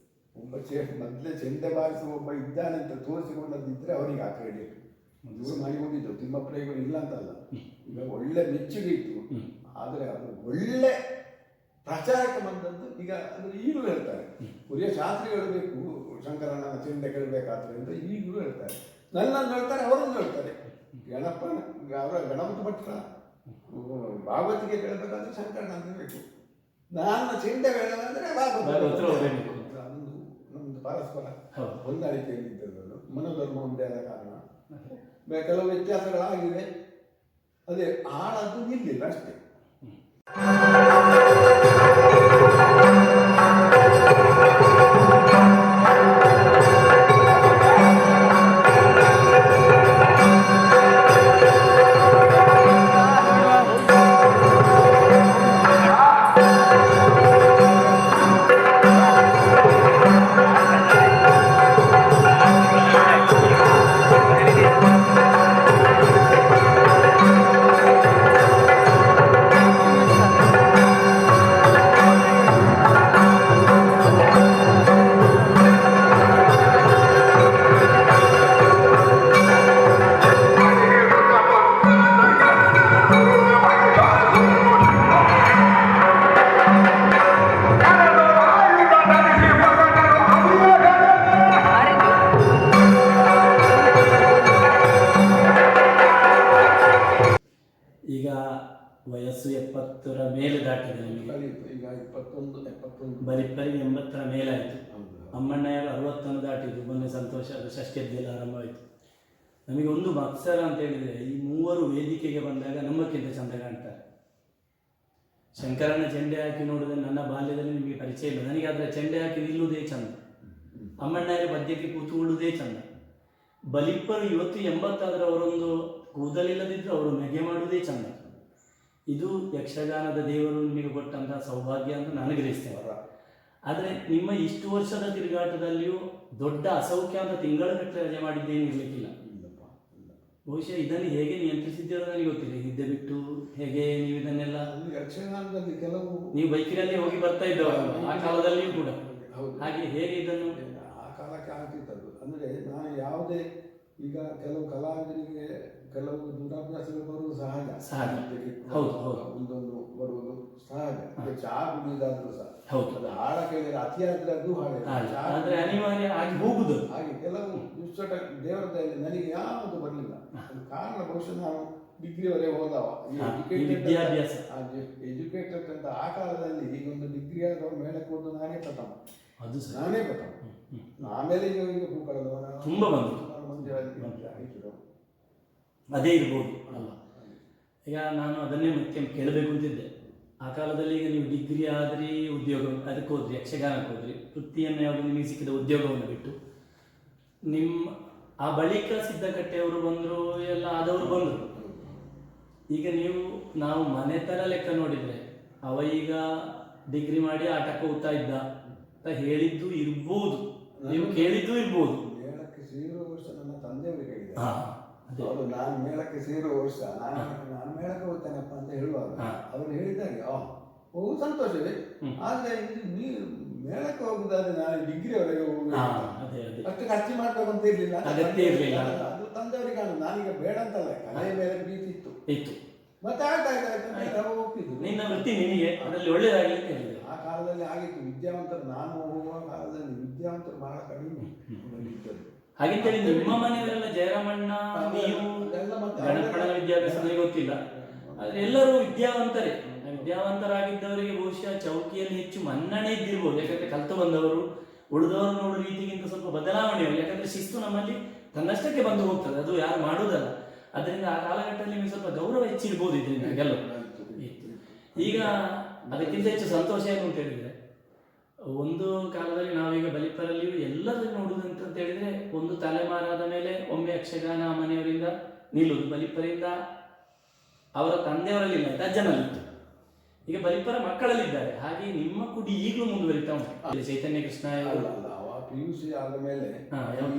ಒಬ್ಬ ಮೊದಲೇ ಚೆಂಡೆ ಬಾರಿಸುವ ಒಬ್ಬ ಇದ್ದಾನೆ ಅಂತ ತೋರಿಸಿಕೊಂಡದ್ದಿದ್ರೆ ಅವರಿಗೆ ಆ ಕ್ರೆಡಿಟ್. ಇವರು ಮಾಡಿ ಹೋಗಿದ್ದು ತಿಮ್ಮಪ್ಪನಿಗೂ ಇಲ್ಲ ಅಂತಲ್ಲ, ಈಗ ಒಳ್ಳೆ ಮೆಚ್ಚುಗೆ ಇತ್ತು. ಆದರೆ ಅದು ಒಳ್ಳೆ ಪ್ರಚಾರಕ್ಕೆ ಬಂದದ್ದು ಈಗ ಅಂದ್ರೆ ಈಗಲೂ ಹೇಳ್ತಾರೆ, ಕುರಿಯ ಶಾಸ್ತ್ರಿಗಳು ಬೇಕು ಶಂಕರಣ್ಣನ ಚೆಂಡೆ ಕೇಳಬೇಕಾದ್ರೆ ಅಂತ ಈಗಲೂ ಹೇಳ್ತಾರೆ. ನನ್ನನ್ನು ಹೇಳ್ತಾರೆ, ಅವರನ್ನು ಹೇಳ್ತಾರೆ. ಅವರ ಗಣಪತಿ ಭಟ್ರ ಭಾಗವತಿಗೆ ಕೇಳಬೇಕಾದ್ರೆ ಶಂಕರಣ್ಣ ಅಂತ ಬೇಕು, ನನ್ನ ಚೆಂಡೆ ಬೇಡವಾದ್ರೆ ಅದೊಂದು ನಮ್ದು ಪರಸ್ಪರ ಹೊಂದಾಣಿಕೆಯಲ್ಲಿದ್ದದ್ದು. ಮನೋಧರ್ಮ ಒಂದೇ ಆದ ಕಾರಣ ಕೆಲವು ವ್ಯತ್ಯಾಸಗಳಾಗಿವೆ, ಅದೇ ಆಳದ್ದು ನಿಲ್ಲಿಲ್ಲ ಅಷ್ಟೇ. ವಯಸ್ಸು 70ರ ಮೇಲೆ ದಾಟಿದೆ ನಿಮಗೆ. ಈಗ 71 ಬರಿಬ್ಬರಿಗೆ 80ರ ಮೇಲಾಯಿತು. ಅಮ್ಮಣ್ಣಯ್ಯರು 60 ದಾಟಿದ್ದು. ಮೊನ್ನೆ ಸಂತೋಷ ಷಷ್ಠಿಯದ್ದೆಲ್ಲ ಆರಂಭವಾಯಿತು. ನಮಗೆ ಒಂದು ಮತ್ಸರ ಅಂತ ಹೇಳಿದರೆ, ಈ ಮೂವರು ವೇದಿಕೆಗೆ ಬಂದಾಗ ನಮ್ಮಕ್ಕಿಂತ ಚಂದ ಕಾಣ್ತಾರೆ. ಶಂಕರಣ್ಣ ಚೆಂಡೆ ಹಾಕಿ ನೋಡಿದ್ರೆ ನನ್ನ ಬಾಲ್ಯದಲ್ಲಿ ನಿಮಗೆ ಪರಿಚಯ ಇಲ್ಲ, ನನಗೆ ಅದರ ಚೆಂಡೆ ಹಾಕಿ ನಿಲ್ಲುವುದೇ ಚಂದ. ಅಮ್ಮಣ್ಣಯ್ಯರ ಪದ್ಯಕ್ಕೆ ಕೂತುಕೊಳ್ಳುವುದೇ ಚಂದ. ಬಲಿಪ್ಪರು ಇವತ್ತು 80 ಆದರೂ ಅವರೊಂದು ಕೂದಲಿಲ್ಲದಿದ್ದರೂ ಅವರು ಮೆಗೆ ಮಾಡುವುದೇ ಚಂದ. ಇದು ಯಕ್ಷಗಾನದ ದೇವರು ನಿಮಗೆ ಕೊಟ್ಟಂತಹ ಸೌಭಾಗ್ಯ ಅಂತ ನಾನು ಗ್ರಹಿಸ್ತೇನೆ. ಆದರೆ ನಿಮ್ಮ ಇಷ್ಟು ವರ್ಷದ ತಿರುಗಾಟದಲ್ಲಿಯೂ ದೊಡ್ಡ ಅಸೌಖ್ಯ ಅಂತ ತಿಂಗಳಗಟ್ಟಲೆ ರಜೆ ಮಾಡಿದ್ದೇನು ಇರಲಿಕ್ಕಿಲ್ಲ. ಬಹುಶಃ ಇದನ್ನು ಹೇಗೆ ನಿಯಂತ್ರಿಸಿದ್ದೀರೋ ನನಗೆ ಗೊತ್ತಿಲ್ಲ. ನಿದ್ದೆ ಬಿಟ್ಟು ಹೇಗೆ ನೀವು ಇದನ್ನೆಲ್ಲ ಯಕ್ಷಗಾನದಲ್ಲಿ ಕೆಲವು ನೀವು ಬೈಕಿನಲ್ಲಿ ಹೋಗಿ ಬರ್ತಾ ಇದ್ದವರು ಆ ಕಾಲದಲ್ಲಿಯೂ ಕೂಡ ಹಾಗೆ ಹೇಗೆ ಇದನ್ನು ಆ ಕಾಲಕ್ಕೆ ಆಗ್ತಿದ್ದದ್ದು. ಅಂದರೆ ನಾನು ಯಾವುದೇ ಈಗ ಕೆಲವು ಕಲಾವಿದರಿಗೆ ಕೆಲವು ದುರಾಭ್ಯಾಸಗಳು ಬರುವುದು ಸಹಜ. ಹೌದು ಹೌದು, ಒಂದೊಂದು ಬರುವುದು ಸಹಜ. ಚಾ ಕುಡಿಯುವುದಾದ್ರೂ ಸಹ ಹೌದು, ಅದು ಹಾಡ ಕೇಳಿದ್ರೆ ಅತಿಯಾದ್ರೆ ಅದು ಹಾಗೆ ಅನಿವಾರ್ಯ ಆಗಿ ಹೋಗುದು. ಹಾಗೆ ಕೆಲವು ದುಶ್ಚಟ ದೇವರದಲ್ಲಿ ನನಗೆ ಯಾವುದು ಬರಲಿಲ್ಲ. ಅದು ಕಾರಣ ಬಹುಶಃ ನಾನು ಡಿಗ್ರಿವರೆಗೆ ಹೋದವ, ವಿದ್ಯಾಭ್ಯಾಸ ಎಜುಕೇಟೆಡ್ ಅಂತ. ಆ ಕಾಲದಲ್ಲಿ ಈಗ ಒಂದು ಡಿಗ್ರಿ ಆದವರು ಮೇಳಕ್ಕೆ ಹೋದ್ದು ನಾನೇ ಪ್ರಥಮ. ಅದು ನಾನೇ ಪ್ರಥಮ. ಆಮೇಲೆ ಈಗ ಭೂಕಳದವನ ತುಂಬ ಬಂದು ಅದೇ ಇರ್ಬೋದು ಅಲ್ಲ. ಈಗ ನಾನು ಅದನ್ನೇ ಮತ್ತೆ ಕೇಳಬೇಕು ಅಂತಿದ್ದೆ. ಆ ಕಾಲದಲ್ಲಿ ಈಗ ನೀವು ಡಿಗ್ರಿ ಆದ್ರಿ, ಉದ್ಯೋಗ ಅದಕ್ಕೆ ಹೋದ್ರಿ, ಯಕ್ಷಗಾನಕ್ಕೆ ಹೋದ್ರಿ, ವೃತ್ತಿಯನ್ನು ಯಾವುದು ನಿಮಗೆ ಸಿಕ್ಕಿದ ಉದ್ಯೋಗವನ್ನು ಬಿಟ್ಟು ನಿಮ್ಮ ಆ ಬಳಿಕ ಸಿದ್ದಕಟ್ಟೆಯವರು ಬಂದರು, ಎಲ್ಲ ಆದವರು ಬಂದರು. ಈಗ ನಾವು ಮನೆ ಥರ ಲೆಕ್ಕ ನೋಡಿದರೆ ಅವ ಈಗ ಡಿಗ್ರಿ ಮಾಡಿ ಆಟಕ್ಕೆ ಹೋಗ್ತಾ ಇದ್ದ ಅಂತ ಹೇಳಿದ್ದು ಇರ್ಬೋದು, ನೀವು ಕೇಳಿದ್ದು ಇರ್ಬೋದು. ಮೇಳಕ್ಕೆ ಸೇರುವ ವರ್ಷ ನನ್ನ ತಂದೆಯವರಿಗೆ ಹೇಳಿದೆ, ಹೌದು ನಾನು ಮೇಳಕ್ಕೆ ಸೇರುವ ವರ್ಷ ನಾನು ಮೇಳಕ್ಕೆ ಹೋಗ್ತೇನಪ್ಪ ಅಂತ ಹೇಳುವಾಗ ಅವರು ಹೇಳಿದಾಗ ಓ ಸಂತೋಷವೇ, ಆದ್ರೆ ನೀವು ಮೇಳಕ್ಕೆ ಹೋಗುದಾದ್ರೆ ನಾನು ಡಿಗ್ರಿವರೆಗೆ ಹೋಗುದು ಅಷ್ಟು ಖರ್ಚು ಮಾಡ್ಬೇಕು ಅಂತ ಇರ್ಲಿಲ್ಲ, ಅದು ತಂದೆಯವರಿಗೆ ಕಾಣು. ನಾನೀಗ ಬೇಡ ಅಂತಲ್ಲ, ಕಲೆಯ ಮೇಲೆ ಪ್ರೀತಿ ಇತ್ತು, ಮತ್ತೆ ಆಯ್ತಾಯ್ತು ಹೋಗ್ತಿದ್ದು. ನಿನ್ನ ವೃತ್ತಿ ನಿನಗೆ ಅದರಲ್ಲಿ ಒಳ್ಳೇದಾಗಲಿ ಅಂತ ಹೇಳಿದೆ. ಆ ಕಾಲದಲ್ಲಿ ಆಗಿತ್ತು. ವಿದ್ಯಾವಂತರು ನಾನು ಹೋಗುವ ಕಾಲದಲ್ಲಿ ವಿದ್ಯಾವಂತರು ಬಹಳ ಕಡಿಮೆ ಇದ್ದರು. ಹಾಗಿದ್ದಲ್ಲಿ ನಿಮ್ಮ ಮನೆಯವರೆಲ್ಲ ಜಯರಾಮಣ್ಣ, ನೀವು ಗಣಪಣ್ಣನ ವಿದ್ಯಾಭ್ಯಾಸ ನನಗೆ ಗೊತ್ತಿಲ್ಲ, ಆದ್ರೆ ಎಲ್ಲರೂ ವಿದ್ಯಾವಂತರೇ. ವಿದ್ಯಾವಂತರಾಗಿದ್ದವರಿಗೆ ಬಹುಶಃ ಚೌಕಿಯಲ್ಲಿ ಹೆಚ್ಚು ಮನ್ನಣೆ ಇದ್ದಿರ್ಬೋದು, ಯಾಕಂದ್ರೆ ಕಲ್ತು ಬಂದವರು. ಉಳಿದವರು ನೋಡುವ ರೀತಿಗಿಂತ ಸ್ವಲ್ಪ ಬದಲಾವಣೆ, ಯಾಕಂದ್ರೆ ಶಿಸ್ತು ನಮ್ಮಲ್ಲಿ ತನ್ನಷ್ಟಕ್ಕೆ ಬಂದು ಹೋಗ್ತದೆ, ಅದು ಯಾರು ಮಾಡುವುದಲ್ಲ. ಅದರಿಂದ ಆ ಕಾಲಘಟ್ಟದಲ್ಲಿ ನಿಮಗೆ ಸ್ವಲ್ಪ ಗೌರವ ಹೆಚ್ಚಿರ್ಬೋದು ಇದರಿಂದ ಗೆಲ್ಲೋ. ಈಗ ಅದಕ್ಕಿಂತ ಹೆಚ್ಚು ಸಂತೋಷ ಏನು ಅಂತ ಹೇಳಿದ್ರೆ, ಒಂದು ಕಾಲದಲ್ಲಿ ನಾವೀಗ ಬಲಿಪರಲ್ಲಿಯೂ ಎಲ್ಲದನ್ನು ನೋಡುವುದಂತ ಹೇಳಿದ್ರೆ ಒಂದು ತಲೆಮಾರಾದ ಮೇಲೆ ಒಮ್ಮೆ ಯಕ್ಷಗಾನ ಮನೆಯವರಿಂದ ನಿಲ್ಲುವುದು, ಬಲಿಪರಿಂದ ಅವರ ತಂದೆಯವರಲ್ಲಿಲ್ಲ, ಅಜ್ಜನಲ್ಲಿತ್ತು. ಈಗ ಬಲಿಪರ ಮಕ್ಕಳಲ್ಲಿದ್ದಾರೆ. ಹಾಗೆ ನಿಮ್ಮ ಕುಡಿ ಈಗಲೂ ಮುಂದುವರಿತಾ ಉಂಟು. ಅಲ್ಲಿ ಚೈತನ್ಯ ಕೃಷ್ಣ PUC ಆದ ಮೇಲೆ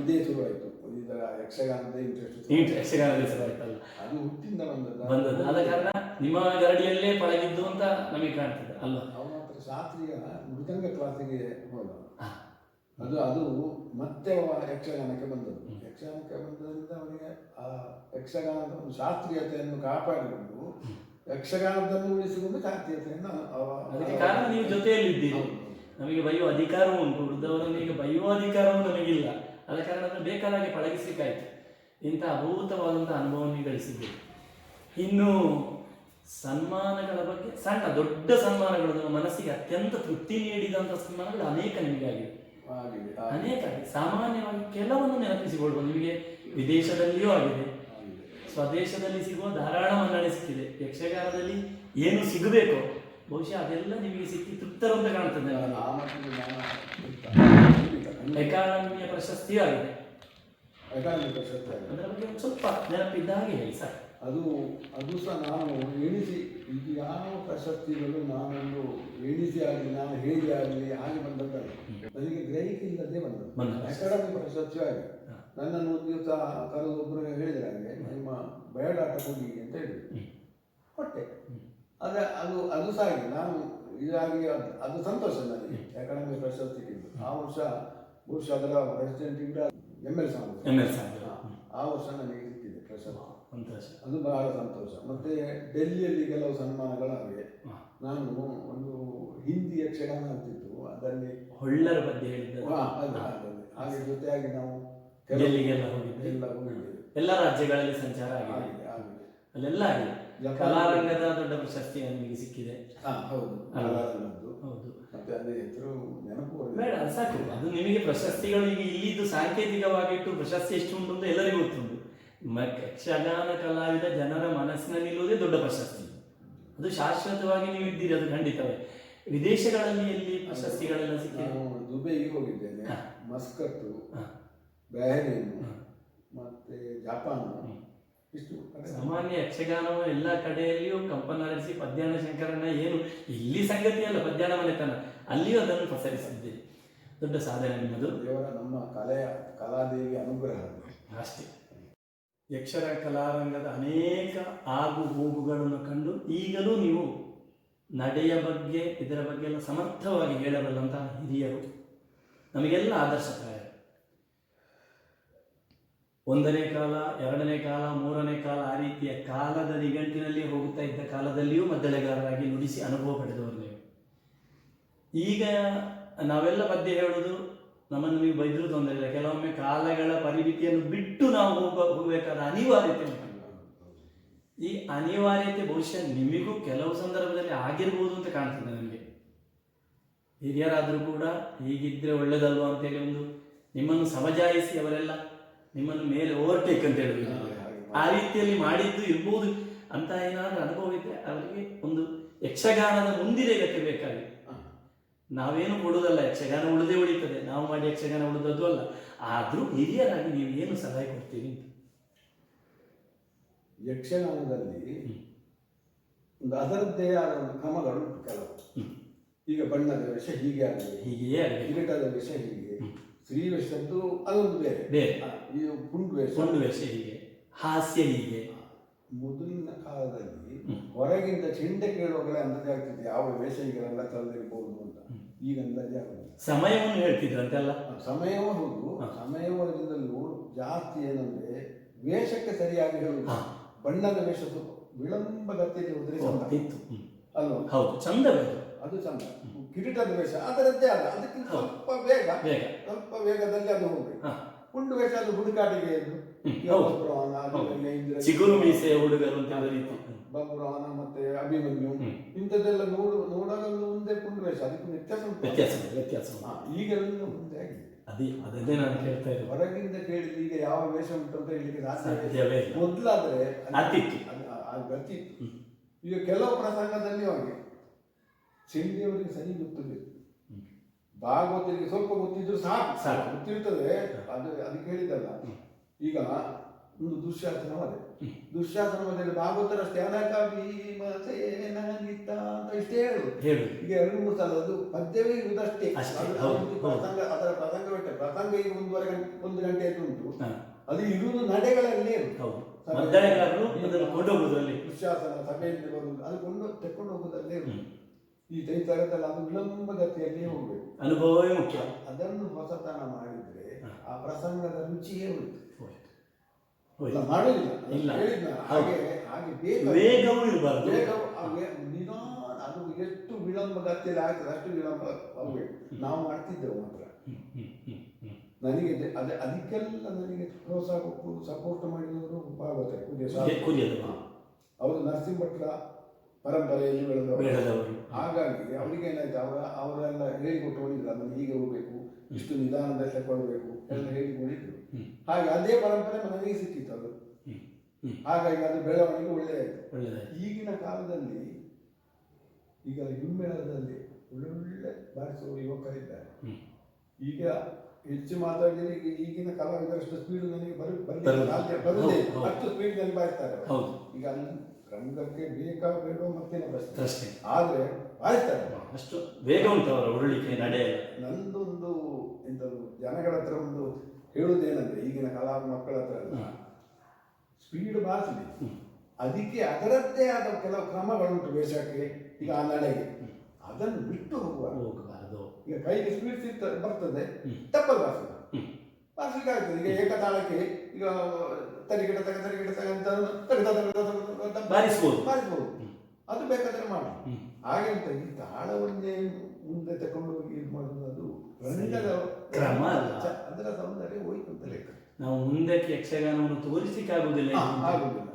ಇದೇ ಶುರುವಾಯಿತು, ಇದರ ಯಕ್ಷಗಾನದ ಇಂಟ್ರೆಸ್ಟ್. ಯಕ್ಷಗಾನದ ಶುರುವಾಯ್ತಲ್ಲ, ಅದು ಹುಟ್ಟಿಂದ ಬಂದದ್ದು. ಆದ ಕಾರಣ ನಿಮ್ಮ ಗರಡಿಯಲ್ಲೇ ಪಳಗಿದ್ದು ಅಂತ ನಮಗೆ ಕಾಣ್ತದೆ ಅಲ್ವಾ? ಅವನ ಹತ್ರ ಶಾಸ್ತ್ರೀಯ ಮೃದಂಗ ಕ್ಲಾಸಿಗೆ ಹೋದ. ಅದು ಮತ್ತೆ ಯಕ್ಷಗಾನಕ್ಕೆ ಬಂದದ್ದು. ಯಕ್ಷಗಾನಕ್ಕೆ ಬಂದದ್ರಿಂದ ಅವನಿಗೆ ಆ ಯಕ್ಷಗಾನದ ಒಂದು ಶಾಸ್ತ್ರೀಯತೆಯನ್ನು ಕಾಪಾಡಿಕೊಂಡು ಯಕ್ಷಗಾನದನ್ನು ಉಳಿಸಿಕೊಂಡು ಶಾಸ್ತ್ರೀಯತೆಯನ್ನು ಅದಕ್ಕೆ ಕಾರಣ ನೀವು ಜೊತೆಯಲ್ಲಿದ್ದೀರಿ. ನಮಗೆ ಬೈಯುವ ಅಧಿಕಾರವೂ ಉಂಟು, ಉಳಿದವರನ್ನು ಈಗ ಬೈಯುವ ಅಧಿಕಾರವೂ ನಮಗಿಲ್ಲ. ಆದ ಕಾರಣ ಅದನ್ನು ಬೇಕಾದಾಗೆ ಪಳಗಿಸಲಿಕ್ಕಾಯ್ತು. ಇಂಥ ಅಭೂತವಾದಂಥ ಅನುಭವವನ್ನು ಗಳಿಸಿದ್ದೀರಿ. ಇನ್ನು ಸನ್ಮಾನಗಳ ಬಗ್ಗೆ, ಸಣ್ಣ ದೊಡ್ಡ ಸನ್ಮಾನಗಳು ನಮ್ಮ ಮನಸ್ಸಿಗೆ ಅತ್ಯಂತ ತೃಪ್ತಿ ನೀಡಿದಂಥ ಸನ್ಮಾನಗಳು ಅನೇಕ ನಿಮಗಾಗಿವೆ, ಅನೇಕ ಆಗಿದೆ. ಸಾಮಾನ್ಯವಾಗಿ ಕೆಲವನ್ನು ನೆನಪಿಸಿಕೊಳ್ಬೋದು. ನಿಮಗೆ ವಿದೇಶದಲ್ಲಿಯೂ ಆಗಿದೆ, ಸ್ವದೇಶದಲ್ಲಿ ಸಿಗುವ ಧಾರಾಳ ಮನ್ನಣೆ ಸಿಕ್ಕಿದೆ. ಯಕ್ಷಗಾನದಲ್ಲಿ ಏನು ಸಿಗಬೇಕೋ ಬಹುಶಃ ಅದೆಲ್ಲ ನಿಮಗೆ ಸಿಕ್ಕಿ ತೃಪ್ತರು ಅಂತ ಕಾಣ್ತದೆ. ಅಕಾಡೆಮಿಯ ಪ್ರಶಸ್ತಿಯೂ ಆಗಿದೆ. ಅದರ ಬಗ್ಗೆ ಒಂದು ಸ್ವಲ್ಪ ನೆನಪಿದ್ದ ಹಾಗೆ ಹೇಳಿ ಸರ್. ಅದು ಸಹ ನಾನು ಎಣಿಸಿ, ಇದು ಯಾವ ಪ್ರಶಸ್ತಿಗಳು ನಾನೊಂದು ಎಣಿಸಿ ಆಗಲಿ, ನಾನು ಹೇಗೆ ಆಗಲಿ ಹಾಗೆ ಬಂದದ್ದಲ್ಲ, ನನಗೆ ಗ್ರಹಿಕೆ ಇಲ್ಲದೆ ಬಂದದ್ದು. ಅಕಾಡೆಮಿ ಪ್ರಶಸ್ತಿ ಆಗಿದೆ. ನನ್ನನ್ನು ಒಂದು ದಿವಸ ಕರೆದೊಬ್ಬರು ಹೇಳಿದ್ರೆ ಹಾಗೆ ನಿಮ್ಮ ಬಯೋಡಾಟ ಕೊಡಿ ಅಂತ ಹೇಳಿದ್ರು, ಕೊಟ್ಟೆ. ಅದು ಸಹ ಆಗಿದೆ. ನಾನು ಇದಾಗಿ ಅದು ಸಂತೋಷ ನನಗೆ ಅಕಾಡೆಮಿ ಪ್ರಶಸ್ತಿಗಿದ್ದು. ಆ ವರ್ಷ ಬಹುಶಃ ಅದರ ಪ್ರೆಸಿಡೆಂಟ್ ML ಸಾಂಗ್ ಆ ವರ್ಷ ನನಗೆ ಸಿಕ್ಕಿದೆ ಪ್ರಶಸ್ತಿ. ಅದು ಬಹಳ ಸಂತೋಷ. ಮತ್ತೆ ಡೆಲ್ಲಿಯಲ್ಲಿ ಕೆಲವು ಸನ್ಮಾನಗಳಾಗಿವೆ. ನಾನು ಒಂದು ಹಿಂದಿ ಯಕ್ಷಗಾನ ಆಗ್ತಿತ್ತು, ಅದರಲ್ಲಿ ಹೊಳ್ಳರ ಬಗ್ಗೆ ಹೇಳಿದ್ದೆ. ಹಾಗೆ ಜೊತೆಯಾಗಿ ನಾವು ಡೆಲ್ಲಿಗೆಲ್ಲ ಹೋಗಿದ್ದೇವೆ. ಎಲ್ಲ ರಾಜ್ಯಗಳಲ್ಲಿ ಸಂಚಾರ ಆಗಿದೆ, ಅಲ್ಲೆಲ್ಲ ಆಗಿದೆ. ಕಲಾರಂಗದ ದೊಡ್ಡ ಪ್ರಶಸ್ತಿ ನಿಮಗೆ ಸಿಕ್ಕಿದೆ. ಹೌದು, ಹೌದು. ಮತ್ತೆ ಅದೇ ಹೆಸರು ನೆನಪು ಬೇಡ, ಅದು ಸಾಕು. ಅದು ನಿಮಗೆ ಪ್ರಶಸ್ತಿಗಳು ಈಗ ಇಲ್ಲಿದ್ದು ಸಾಂಕೇತಿಕವಾಗಿಟ್ಟು ಪ್ರಶಸ್ತಿ ಎಷ್ಟು ಉಂಟು ಅಂತ ಎಲ್ಲರಿಗೂ ಗೊತ್ತುಂಟು. ಯಕ್ಷಗಾನ ಕಲಾವಿದ ಜನರ ಮನಸ್ಸಿನಲ್ಲಿ ನಿಲ್ಲುವುದೇ ದೊಡ್ಡ ಪ್ರಶಸ್ತಿ. ಅದು ಶಾಶ್ವತವಾಗಿ ನೀವು ಇದ್ದೀರಿ, ಅದು ಖಂಡಿತವೇ. ವಿದೇಶಗಳಲ್ಲಿ ಎಲ್ಲಿ ಪ್ರಶಸ್ತಿಗಳೆಲ್ಲ ಸಿಕ್ಕಿದೆ? ದುಬೈಗೆ ಹೋಗಿದ್ದೇನೆ, ಮಸ್ಕತ್ತು, ಬಹರೇನ್, ಮತ್ತೆ ಜಪಾನ್. ಇಷ್ಟು ಸಾಮಾನ್ಯ ಯಕ್ಷಗಾನವು ಎಲ್ಲ ಕಡೆಯಲ್ಲಿಯೂ ಕಂಪನ ನಡೆಸಿ ಪದ್ಯಾಣ ಶಂಕರನ ಏನು ಇಲ್ಲಿ ಸಂಗತಿ ಅಲ್ಲ, ಪದ್ಯಾಣ ಮನೆತನ ಅಲ್ಲಿಯೂ ಅದನ್ನು ಪ್ರಸರಿಸಿದ್ದೀರಿ. ದೊಡ್ಡ ಸಾಧನೆ ನಿಮ್ಮದು. ದೇವರ ನಮ್ಮ ಕಲಾದೇವಿ ಅನುಗ್ರಹ ಅಷ್ಟೇ. ಯಕ್ಷರ ಕಲಾರಂಗದ ಅನೇಕ ಆಗು ಹೋಗುಗಳನ್ನು ಕಂಡು ಈಗಲೂ ನೀವು ನಡೆಯ ಬಗ್ಗೆ ಇದರ ಬಗ್ಗೆ ಎಲ್ಲ ಸಮರ್ಥವಾಗಿ ಹೇಳಬಲ್ಲಂತಹ ಹಿರಿಯರು ನಮಗೆಲ್ಲ ಆದರ್ಶಪ್ರಾಯ. 1ನೇ ಕಾಲ, 2ನೇ ಕಾಲ, 3ನೇ ಕಾಲ ಆ ರೀತಿಯ ಕಾಲದ ನಿಘಂಟಿನಲ್ಲಿ ಹೋಗುತ್ತಾ ಇದ್ದ ಕಾಲದಲ್ಲಿಯೂ ಮದ್ದಳೆಗಾರರಾಗಿ ನುಡಿಸಿ ಅನುಭವ ಪಡೆದವರು ನೀವು. ಈಗ ನಾವೆಲ್ಲ ಪದ್ಯ ಹೇಳುವುದು ನಮ್ಮನ್ನು ನೀವು ಬೈದರೂ ತೊಂದರೆ ಇಲ್ಲ. ಕೆಲವೊಮ್ಮೆ ಕಾಲಗಳ ಪರಿಮಿತಿಯನ್ನು ಬಿಟ್ಟು ನಾವು ಹೋಗಬೇಕಾದ ಅನಿವಾರ್ಯತೆ ಉಂಟು. ಈ ಅನಿವಾರ್ಯತೆ ಬಹುಶಃ ನಿಮಗೂ ಕೆಲವು ಸಂದರ್ಭದಲ್ಲಿ ಆಗಿರ್ಬೋದು ಅಂತ ಕಾಣ್ತದೆ ನನಗೆ. ಹಿರಿಯರಾದರೂ ಕೂಡ ಹೀಗಿದ್ರೆ ಒಳ್ಳೇದಲ್ವ ಅಂತೇಳಿ ಒಂದು ನಿಮ್ಮನ್ನು ಸಮಜಾಯಿಸಿ ಅವರೆಲ್ಲ ನಿಮ್ಮನ್ನು ಮೇಲೆ ಓವರ್ಟೇಕ್ ಅಂತ ಹೇಳಿದ್ರು. ಆ ರೀತಿಯಲ್ಲಿ ಮಾಡಿದ್ದು ಇರ್ಬೋದು ಅಂತ ಏನಾದರೂ ಅನುಭವ ಇದ್ದರೆ ಅವರಿಗೆ ಒಂದು ಯಕ್ಷಗಾನದ ಮುಂದಿನ ಗತಿ ಬೇಕಾಗಿದೆ. ನಾವೇನು ಕೊಡುವುದಲ್ಲ, ಯಕ್ಷಗಾನ ಉಳಿದೇ ಉಳಿತದೆ, ನಾವು ಮಾಡಿ ಯಕ್ಷಗಾನ ಉಳಿದದ್ದು ಅಲ್ಲ. ಆದರೂ ಹಿರಿಯರಾಗಿ ನೀವು ಏನು ಸಲಹೆ ಕೊಡ್ತೀರಿ ಅಂತ? ಯಕ್ಷಗಾನದಲ್ಲಿ ಒಂದು ಅದರದ್ದೇ ಆದ ಒಂದು ಕ್ರಮಗಳು ಕೆಲವು. ಈಗ ಬಣ್ಣದ ವೇಷ ಹೀಗೆ ಆಗಲಿ, ಹೀಗೆಯೇ ಆಗಲಿ, ಕಿರೀಟದ ವೇಷ ಹೀಗೆ, ಸ್ತ್ರೀ ವೇಷದ್ದು ಅದೊಂದು ಬೇರೆ ಬೇರೆ, ಈ ಪುಂಡು ವೇಷ ಹೀಗೆ, ಹಾಸ್ಯ ಹೀಗೆ. ಮೊದಲಿನ ಕಾಲದಲ್ಲಿ ಹೊರಗಿಂದ ಚೆಂಡೆ ಕೇಳುವಾಗಲೇ ಅಂದಾಜು ಆಗ್ತಿದೆ ಯಾವ ವೇಷ ಈಗಲೆಲ್ಲ ಕಳೆದಿರ್ಬೋದು ಅಂತ. ಈಗ ಅಂದಾಜು ಆಗುದು. ಸಮಯವನ್ನು ಹೇಳ್ತಿದ್ರಂತೆಲ್ಲ. ಸಮಯವೂ ಹೌದು, ಸಮಯದಿಂದಲೂ ಜಾಸ್ತಿ ಏನಂದ್ರೆ ವೇಷಕ್ಕೆ ಸರಿಯಾಗಿ ಹೇಳುದು. ಬಣ್ಣದ ವೇಷ ವಿಳಂಬಗತಿಯಲ್ಲಿ ಹೋದ್ರೆ ಇತ್ತು ಅಲ್ವಾ? ಹೌದು, ಚಂದ ಅದು ಚಂದ. ಕಿರೀಟದ ವೇಷ ಅದರದ್ದೇ ಅಲ್ಲ, ಅದಕ್ಕಿಂತ ಸ್ವಲ್ಪ ಸ್ವಲ್ಪ ವೇಗದಲ್ಲಿ ಅದು ಹೋಗ್ಬೇಕು. ಪುಂಡು ವೇಷ ಅದು ಹುಡುಕಾಟಿಗೆ ಚಿಗುರು ಮೀಸೆಯ ಹುಡುಗರು ಅಂತ ಬಬ್ರವಾನ ಮತ್ತೆ ಅಭಿಮನ್ಯು ಇಂಥದ್ದೆಲ್ಲ ನೋಡಲು ಒಂದೇ ಪುಂಡು ವೇಷ, ಅದಕ್ಕೆ ವ್ಯತ್ಯಾಸ. ಈಗೆಲ್ಲ ಮುಂದೆ ಆಗಿದೆ. ಅದೇ ನಾನು ಹೇಳ್ತಾ ಇದ್ದೆ, ಹೊರಗಿಂದ ಕೇಳಿದ್ರೆ ಈಗ ಯಾವ ವೇಷ ಉಂಟು ಅಂತ ಹೇಳಿಕ್ಕೆ ಸಾಧ್ಯವೇ ಇಲ್ಲ. ಮೊದಲಾದ್ರೆ ಬರ್ತಿತ್ತು. ಈಗ ಕೆಲವು ಪ್ರಸಂಗದಲ್ಲಿ ಹಾಗೆ ಚೆಂಡೆಯವರಿಗೆ ಸರಿ ಗೊತ್ತಬೇಕು, ಭಾಗವತರಿಗೆ ಸ್ವಲ್ಪ ಗೊತ್ತಿದ್ರು ಸಾಕು ಸಾಕು. ಗೊತ್ತಿರ್ತದೆ. ಅದಕ್ಕೆ ಹೇಳಿದ್ದಲ್ಲ. ಈಗ ಒಂದು ದುಶ್ಯಾಸನ ವಧೆ. ದುಶ್ಯಾಸನ ವಧೆಯಲ್ಲಿ ಭಾಗವತರಷ್ಟೇ ಅನಕ ಭೀಮಸೇನ ನಿತ್ತ ಅಂತ ಇಷ್ಟೇ ಹೇಳುದು. ಈಗ 2-3 ಸಲ ಅದು ಪದ್ಯವೇ ಇರುವುದಷ್ಟೇ. ಪ್ರಸಂಗ, ಅದರ ಪ್ರಸಂಗ ಬಿಟ್ಟೆ ಪ್ರಸಂಗ ಈಗ 1 ಗಂಟೆ ಉಂಟು. ಅದು ಇರುವುದು ನಡೆಗಳಲ್ಲೇ ದುಶ್ಯಾಸನ ಸಭೆಯಲ್ಲಿ ಬರುವುದು, ಅದು ತೆಕ್ಕೊಂಡು ಹೋಗುವುದಲ್ಲೇ ಈ ತೈತರದಲ್ಲಿ ಅದು ವಿಳಂಬಗತಿಯಲ್ಲೇ ಹೋಗ್ಬೇಕು. ಅನುಭವವೇ ಮುಖ್ಯ. ಅದನ್ನು ಹೊಸತನ ಮಾಡಿದ್ರೆ ಆ ಪ್ರಸಂಗದ ರುಚಿಯೇ ಹೋಯ್ತು. ಹಾಗೆ ವೇಗವೂ ಇರಬಾರ್ದು. ನಿಧಾನ, ಅದು ಎಷ್ಟು ವಿಳಂಬಗತಿಯಲ್ಲಿ ಆಗ್ತದೆ ಅಷ್ಟು ವಿಳಂಬ ಹೋಗ್ಬೇಕು. ನಾವು ಮಾಡ್ತಿದ್ದೆವು ಮಾತ್ರ. ನನಗೆ ಅದಕ್ಕೆಲ್ಲ ನನಗೆ ಪ್ರೋತ್ಸಾಹ ಕೊಟ್ಟು ಸಪೋರ್ಟ್ ಮಾಡಿದವರು ಭಾಗವತ ಅವರು ನರಸಿಂಹಭಟ್ರ ಪರಂಪರೆಯಲ್ಲಿ ಬೆಳೆದವರು. ಹಾಗಾಗಿ ಅವರಿಗೆ ಏನಾಯ್ತು, ಅವರೆಲ್ಲ ಹೇಳಿಕೊಟ್ಟು ಹೋಗಿದ್ರು, ಅದನ್ನು ಹೀಗೆ ಹೋಗ್ಬೇಕು, ಇಷ್ಟು ನಿಧಾನದಲ್ಲಿ ತಗೊಳ್ಬೇಕು ಎಲ್ಲ ಹೇಳಿಕೊಂಡಿದ್ರು. ಹಾಗೆ ಅದೇ ಪರಂಪರೆ ನನಗೆ ಸಿಕ್ಕಿತ್ತು ಅದು. ಹಾಗಾಗಿ ಅದು ಬೆಳವಣಿಗೆ ಒಳ್ಳೆಯಾಯಿತು. ಈಗಿನ ಕಾಲದಲ್ಲಿ ಈಗ ಹಿಮ್ಮೇಳದಲ್ಲಿ ಒಳ್ಳೊಳ್ಳೆ ಬಾರಿಸುವ ಯುವಕರಿದ್ದಾರೆ. ಈಗ ಹೆಚ್ಚು ಮಾತಾಡಿದರೆ ಈಗಿನ ಕಲಾವಿದರಷ್ಟು ಸ್ಪೀಡ್ ನನಗೆ ಬರುವುದೇ, ಅಷ್ಟು ಸ್ಪೀಡ್ ನಲ್ಲಿ ಬಾರಿಸ್ತಾರೆ. ಈಗ ರಂಗಕ್ಕೆ ಬೇಡೋ ಮತ್ತೇನು ಪ್ರಶ್ನೆ, ಆದ್ರೆ ಬಾರಿಸ್ತಾರೆ. ಅಷ್ಟು ವೇಗ ಉಂಟು ಅವರ ಉರುಳಿಕೆ ನಡೆ. ನಂದೊಂದು ಎಂಥದ್ದು ಜನಗಳ ಹತ್ರ ಒಂದು ಹೇಳುವುದೇನಂದ್ರೆ, ಈಗಿನ ಕಲಾ ಮಕ್ಕಳ ಹತ್ರ ಸ್ಪೀಡ್ ಬಾರಿಸಲಿ, ಅದಕ್ಕೆ ಅದರದ್ದೇ ಆದ ಕೆಲವು ಕ್ರಮಗಳುಂಟು ವೇಷಕ್ಕೆ. ಈಗ ಆ ನಡೆಗೆ ಅದನ್ನು ಬಿಟ್ಟು ಹೋಗಬಾರದು. ಈಗ ಕೈಗೆ ಸ್ಪೀಡ್ ಬರ್ತದೆ, ತಪ್ಪಲು ಬಾರಿಸಲಿಕ್ಕೆ ಆಗ್ತದೆ. ಈಗ ಏಕತಾಳಕ್ಕೆ ಈಗ ತರಿಗಿಡ ಬಾರಿಸಬಹುದು, ಅದು ಬೇಕಾದ್ರೆ ಮಾಡಿ. ಹಾಗೆ ಅಂತ ಈ ತಾಳವನ್ನೇ ಮುಂದೆ ತಕೊಂಡು ಹೋಗಿ ಇದು ಮಾಡುವುದು ಅದು ಕ್ರಮ ಅಲ್ಲ, ಅದರ ಸೌಂದರ್ಯ ಹೋಯ್ತು ಅಂತ ಲೆಕ್ಕ. ನಾವು ಮುಂದಕ್ಕೆ ಯಕ್ಷಗಾನವನ್ನು ತೋರಿಸಲಿಕ್ಕೆ ಆಗುದಿಲ್ಲ,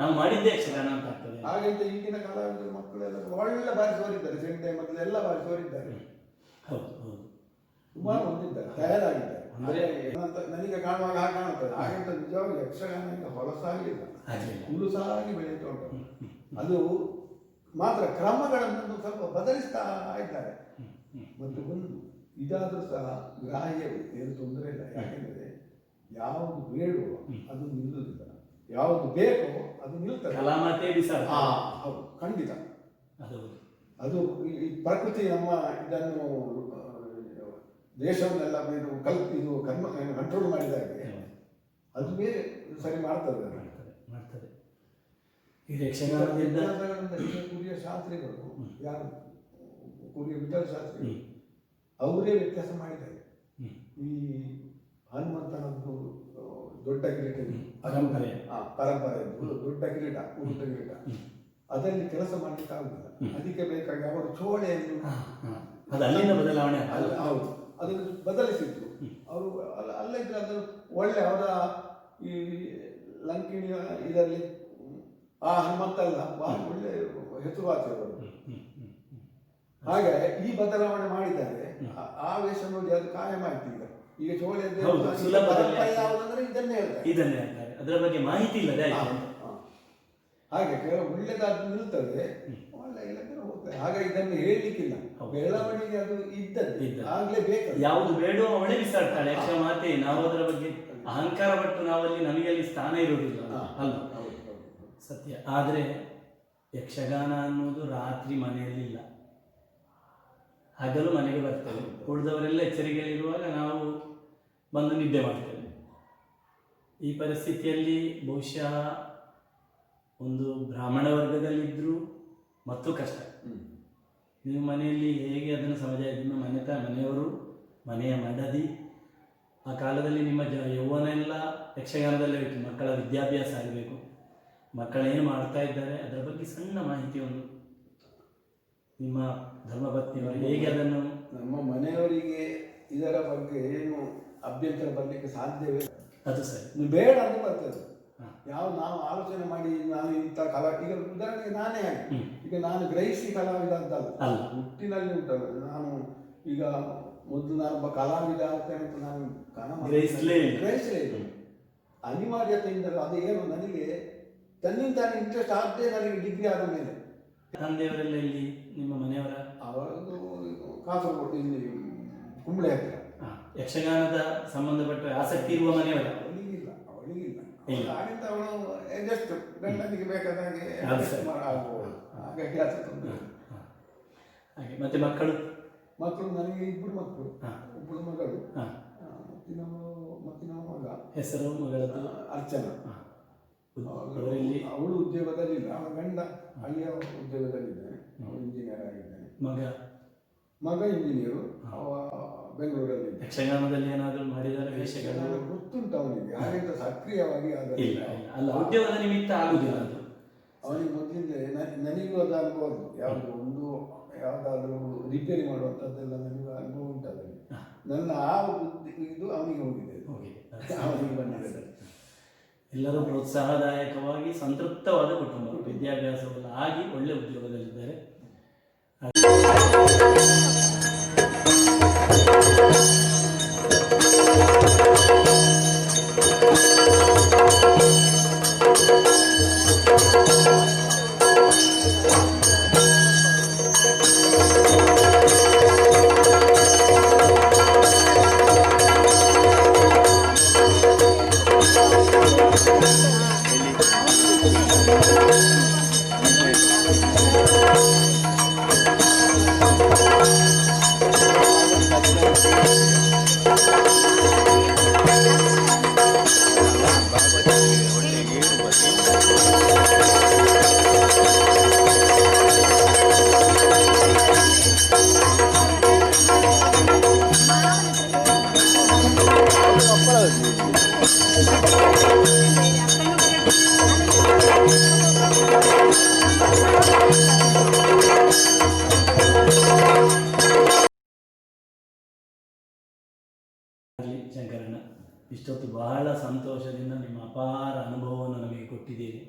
ನಾವು ಮಾಡಿದ್ದೇ ಯಕ್ಷಗಾನ ಅಂತ ಆಗ್ತದೆ. ಹಾಗಂತ ಈಗಿನ ಕಲಾವಿದರು ಮಕ್ಕಳೆಲ್ಲ ಒಳ್ಳೆ ಬಾರಿಸುವವರಿದ್ದಾರೆ, ಸೆಂಟ್ ಟೈಮಲ್ಲಿ ಎಲ್ಲ ಬಾರಿಸುವವರಿದ್ದಾರೆ. ಹೌದು ಹೌದು, ಸುಮಾರು ಹೊಂದಿದ್ದಾರೆ, ತಯಾರಾಗಿದ್ದಾರೆ. ನನಗೆ ಕಾಣುವಾಗ ಹಾಗೆ ಕಾಣುತ್ತದೆ. ಹಾಗಂತ ನಿಜವಾಗಿ ಯಕ್ಷಗಾನ ಈಗ ಹೊಲಸಾಗಿಲ್ಲ, ಹುಲುಸಾಗಿ ಬೆಳೆಯುತ್ತಾ ಉಂಟು. ಅದು ಮಾತ್ರ ಕ್ರಮಗಳನ್ನು ಸ್ವಲ್ಪ ಬದಲಿಸ್ತಾ ಇದ್ದಾರೆ. ಮತ್ತು ಒಂದು ಇದಾದರೂ ಸಹ ಗ್ರಾಹ್ಯ ಏನು ತೊಂದರೆ ಇಲ್ಲ. ಯಾಕೆಂದರೆ ಯಾವುದು ಬೇಡವೋ ಅದು ನಿಲ್ಲುವುದಿಲ್ಲ, ಯಾವುದು ಬೇಕೋ ಅದು ನಿಲ್ತದೆ. ಹೌದು, ಖಂಡಿತ. ಅದು ಈ ಪ್ರಕೃತಿ ನಮ್ಮ ಇದನ್ನು ದೇಶವನ್ನೆಲ್ಲ ಇದು ಕಂಟ್ರೋಲ್ ಮಾಡಿದಾಗೆ ಅದು ಬೇರೆ ಸರಿ ಮಾಡ್ತದೆ. ಕುರಿಯ ಶಾಸ್ತ್ರಿಗಳು ಯಾರು, ಕುರಿಯ ವಿಠಲ ಶಾಸ್ತ್ರಿಗಳು ಅವರೇ ವ್ಯತ್ಯಾಸ ಮಾಡಿದ್ದಾರೆ. ಈ ಹನುಮಂತನದ್ದು ದೊಡ್ಡ ಕಿರೀಟ ಪರಂಪರೆ ದೊಡ್ಡ ಕಿರೀಟ, ಉರುಟ ಕಿರೀಟ, ಅದರಲ್ಲಿ ಕೆಲಸ ಮಾಡಲಿಕ್ಕೆ ಆಗುದಿಲ್ಲ. ಅದಕ್ಕೆ ಬೇಕಾಗಿ ಅವರು ಚೋಳೆಯನ್ನು ಬದಲಾವಣೆ, ಹೌದು, ಅದನ್ನು ಬದಲಿಸಿದ್ರು ಅವರು. ಅಲ್ಲಿದ್ರೆ ಅದು ಒಳ್ಳೆ ಅವರ ಈ ಲಂಕಿಣಿಯ ಇದರಲ್ಲಿ ಆ ಹನುಮಂತ ಅಲ್ಲ, ಒಳ್ಳೆ ಹೆಸರುವಾಸಿ ಅವರು. ಹಾಗೆ ಈ ಬದಲಾವಣೆ ಮಾಡಿದ್ದಾರೆ. ಆ ವೇಷ ನೋಡಿ ಅದು ಕಾಯಂ ಆಯ್ತು. ಈಗ ಚೋಳೆ ಯಾವುದಂದ್ರೆ ಇದನ್ನೇ ಹೇಳ್ತಾರೆ, ಅದರ ಬಗ್ಗೆ ಮಾಹಿತಿ ಇಲ್ಲ. ಹಾಗೆ ಕೆಲವು ಒಳ್ಳೆದಾದ ನಿಲ್ತದೆ, ಒಳ್ಳೆ ಇಲ್ಲದ್ರೆ ಹೋಗ್ತದೆ. ಹಾಗೆ ಇದನ್ನು ಹೇಳಲಿಕ್ಕಿಲ್ಲ, ಬೆಳವಣಿಗೆ ಅದು ಇದ್ದದ್ದು ಆಗ್ಲೇ ಬೇಕು. ಯಾವುದು ಬೇಡೋ ಅವಳೇ ಬಿಸಾಡ್ತಾಳೆ ಯಕ್ಷಮಾತೆ. ನಾವು ಅದರ ಬಗ್ಗೆ ಅಹಂಕಾರ ಪಟ್ಟು ನಾವಲ್ಲಿ ನಮಗೆ ಅಲ್ಲಿ ಸ್ಥಾನ ಇರುವುದಿಲ್ಲ ಅಲ್ಲ, ಸತ್ಯ. ಆದರೆ ಯಕ್ಷಗಾನ ಅನ್ನೋದು ರಾತ್ರಿ ಮನೆಯಲ್ಲಿ ಇಲ್ಲ, ಹಗಲು ಮನೆಗೆ ಬರ್ತೇವೆ. ಉಳಿದವರೆಲ್ಲ ಎಚ್ಚರಿಕೆಯಲ್ಲಿರುವಾಗ ನಾವು ಬಂದು ನಿದ್ದೆ ಮಾಡ್ತೇವೆ. ಈ ಪರಿಸ್ಥಿತಿಯಲ್ಲಿ ಬಹುಶಃ ಒಂದು ಬ್ರಾಹ್ಮಣ ವರ್ಗದಲ್ಲಿದ್ದರೂ ಮತ್ತು ಕಷ್ಟ. ನೀವು ಮನೆಯಲ್ಲಿ ಹೇಗೆ ಅದನ್ನು ನಿಮ್ಮ ಮನೆಯವರು, ಮನೆಯ ಮಡದಿ, ಆ ಕಾಲದಲ್ಲಿ ನಿಮ್ಮ ಯೌವನ ಎಲ್ಲ ಯಕ್ಷಗಾನದಲ್ಲೇ ಇತ್ತು. ಮಕ್ಕಳ ವಿದ್ಯಾಭ್ಯಾಸ ಆಗಬೇಕು, ಮಕ್ಕಳೇನು ಮಾಡ್ತಾ ಇದ್ದಾರೆ ಅದರ ಬಗ್ಗೆ ಸಣ್ಣ ಮಾಹಿತಿಯನ್ನು ನಿಮ್ಮ ಧರ್ಮಪತ್ನಿಯವರು ಹೇಗೆ ಅದನ್ನು. ನಮ್ಮ ಮನೆಯವರಿಗೆ ಇದರ ಬಗ್ಗೆ ಏನು ಅಭ್ಯಂತರ ಬರಲಿಕ್ಕೆ ಸಾಧ್ಯವೇ? ಅದು ಸರಿ, ಬೇಡ ಅಂತ ಬರ್ತದೆ. ಯಾವ ನಾವು ಆಲೋಚನೆ ಮಾಡಿ ನಾನು ಇಂಥ ಈಗ ಉದಾಹರಣೆಗೆ ನಾನೇ ಆಗಿ ಈಗ ನಾನು ಗ್ರಹಿಸಿ ಕಲಾವಿದ ಅಂತಲ್ಲ, ಹುಟ್ಟಿನಲ್ಲಿ ಉಂಟಲ್ಲ. ನಾನು ಈಗ ಮೊದಲು ನಾನೊಬ್ಬ ಕಲಾವಿದ ಆಗ್ತೇನೆ ಅಂತ ನಾನು ಗ್ರಹಿಸಲೇ ಅನಿವಾರ್ಯತೆಯಿಂದ ಅದು ಏನು ನನಗೆ ತನ್ನಿಂತಾನೆ ಇಂಟ್ರೆಸ್ಟ್ ಆಗದೆ ನನಗೆ ಡಿಗ್ರಿ ಆದ ಮೇಲೆ. ತಂದೆಯವರೆಲ್ಲ ಇಲ್ಲಿ ನಿಮ್ಮ ಮನೆಯವರ? ಅವರದ್ದು ಕಾಸರಗೋಡು, ಇಲ್ಲಿ ಕುಂಬಳೆ ಹತ್ತಿರ. ಯಕ್ಷಗಾನದ ಸಂಬಂಧಪಟ್ಟ ಆಸಕ್ತಿ ಇರುವ ಮನೆಯವರ ಅವಳಿಗಿಲ್ಲ ಇಲ್ಲ. ಆಗಿಂದ ಅವಳು ಜಸ್ಟ್ ಗಂಡನಿಗೆ ಬೇಕಾದ ಹಾಗೆ ಅದು ಸರಿ. ಆಗ್ಬೋದು. ಹಾಗಾಗಿ ಅದು ತೊಂದರೆ. ಹಾಗೆ ಮತ್ತೆ ಮಕ್ಕಳು ನನಗೆ ಇಬ್ಬರು ಮಕ್ಕಳು, ಒಬ್ಬಳು ಮಗಳು, ಮತ್ತಿನ ಮಗ. ಹೆಸರು ಮಗಳದ್ದು ಅರ್ಚನಾ. ಅವರಲ್ಲಿ ಅವಳು ಉದ್ಯೋಗದಲ್ಲಿಲ್ಲ, ಅವಳ ಗಂಡ ಅಲ್ಲಿಯ ಉದ್ಯೋಗದಲ್ಲಿದ್ದಾನೆ, ಅವನು ಇಂಜಿನಿಯರ್ ಆಗಿದ್ದಾನೆ. ಮಗ ಇಂಜಿನಿಯರು, ಅವ ಬೆಂಗಳೂರಲ್ಲಿ. ಯಕ್ಷಗಾನದಲ್ಲಿ ಏನಾದರೂ ಮಾಡಿದರೆ ವೇಷಗಳು ಗೊತ್ತುಂಟು ಅವನಿಗೆ, ಹಾಗೆಂತ ಸಕ್ರಿಯವಾಗಿ ಇಲ್ಲ ಅಲ್ಲ, ಉದ್ಯೋಗದ ನಿಮಿತ್ತ ಆಗುದಿಲ್ಲ ಅದು ಅವನಿಗೆ. ಮೊದಲಿಂದ ನನಗೂ ಅದು ಅನುಭವ. ಯಾವುದು ಯಾವುದಾದ್ರೂ ರಿಪೇರಿ ಮಾಡುವಂಥದ್ದೆಲ್ಲ ನನಗೂ ಅನುಭವ ಉಂಟಲ್ಲ. ನನ್ನ ಆ ಇದು ಅವನಿಗೆ ಹೋಗಿದೆ, ಅವನಿಗೆ ಬಂದಿದೆ. ಎಲ್ಲರೂ ಪ್ರೋತ್ಸಾಹದಾಯಕವಾಗಿ ಸಂತೃಪ್ತವಾದ ಕುಟುಂಬ, ವಿದ್ಯಾಭ್ಯಾಸವೆಲ್ಲ ಆಗಿ ಒಳ್ಳೆ ಉದ್ಯೋಗದಲ್ಲಿದ್ದಾರೆ. ಶಂಕರಣ್ಣ, ಇಷ್ಟೊತ್ತು ಬಹಳ ಸಂತೋಷದಿಂದ ನಿಮ್ಮ ಅಪಾರ ಅನುಭವವನ್ನು ನಮಗೆ ಕೊಟ್ಟಿದ್ದೀರಿ.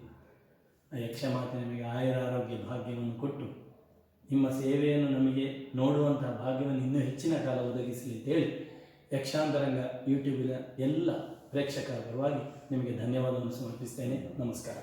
ಯಕ್ಷಮಾತೆ ನಿಮಗೆ ಆಯುರಾರೋಗ್ಯ ಭಾಗ್ಯವನ್ನು ಕೊಟ್ಟು ನಿಮ್ಮ ಸೇವೆಯನ್ನು ನಮಗೆ ನೋಡುವಂತಹ ಭಾಗ್ಯವನ್ನು ಇನ್ನೂ ಹೆಚ್ಚಿನ ಕಾಲ ಒದಗಿಸಲಿ ಅಂತೇಳಿ ಯಕ್ಷಾಂತರಂಗ ಯೂಟ್ಯೂಬಿನ ಎಲ್ಲ ಪ್ರೇಕ್ಷಕರ ಪರವಾಗಿ ನಿಮಗೆ ಧನ್ಯವಾದವನ್ನು ಸಮರ್ಪಿಸ್ತೇನೆ. ನಮಸ್ಕಾರ.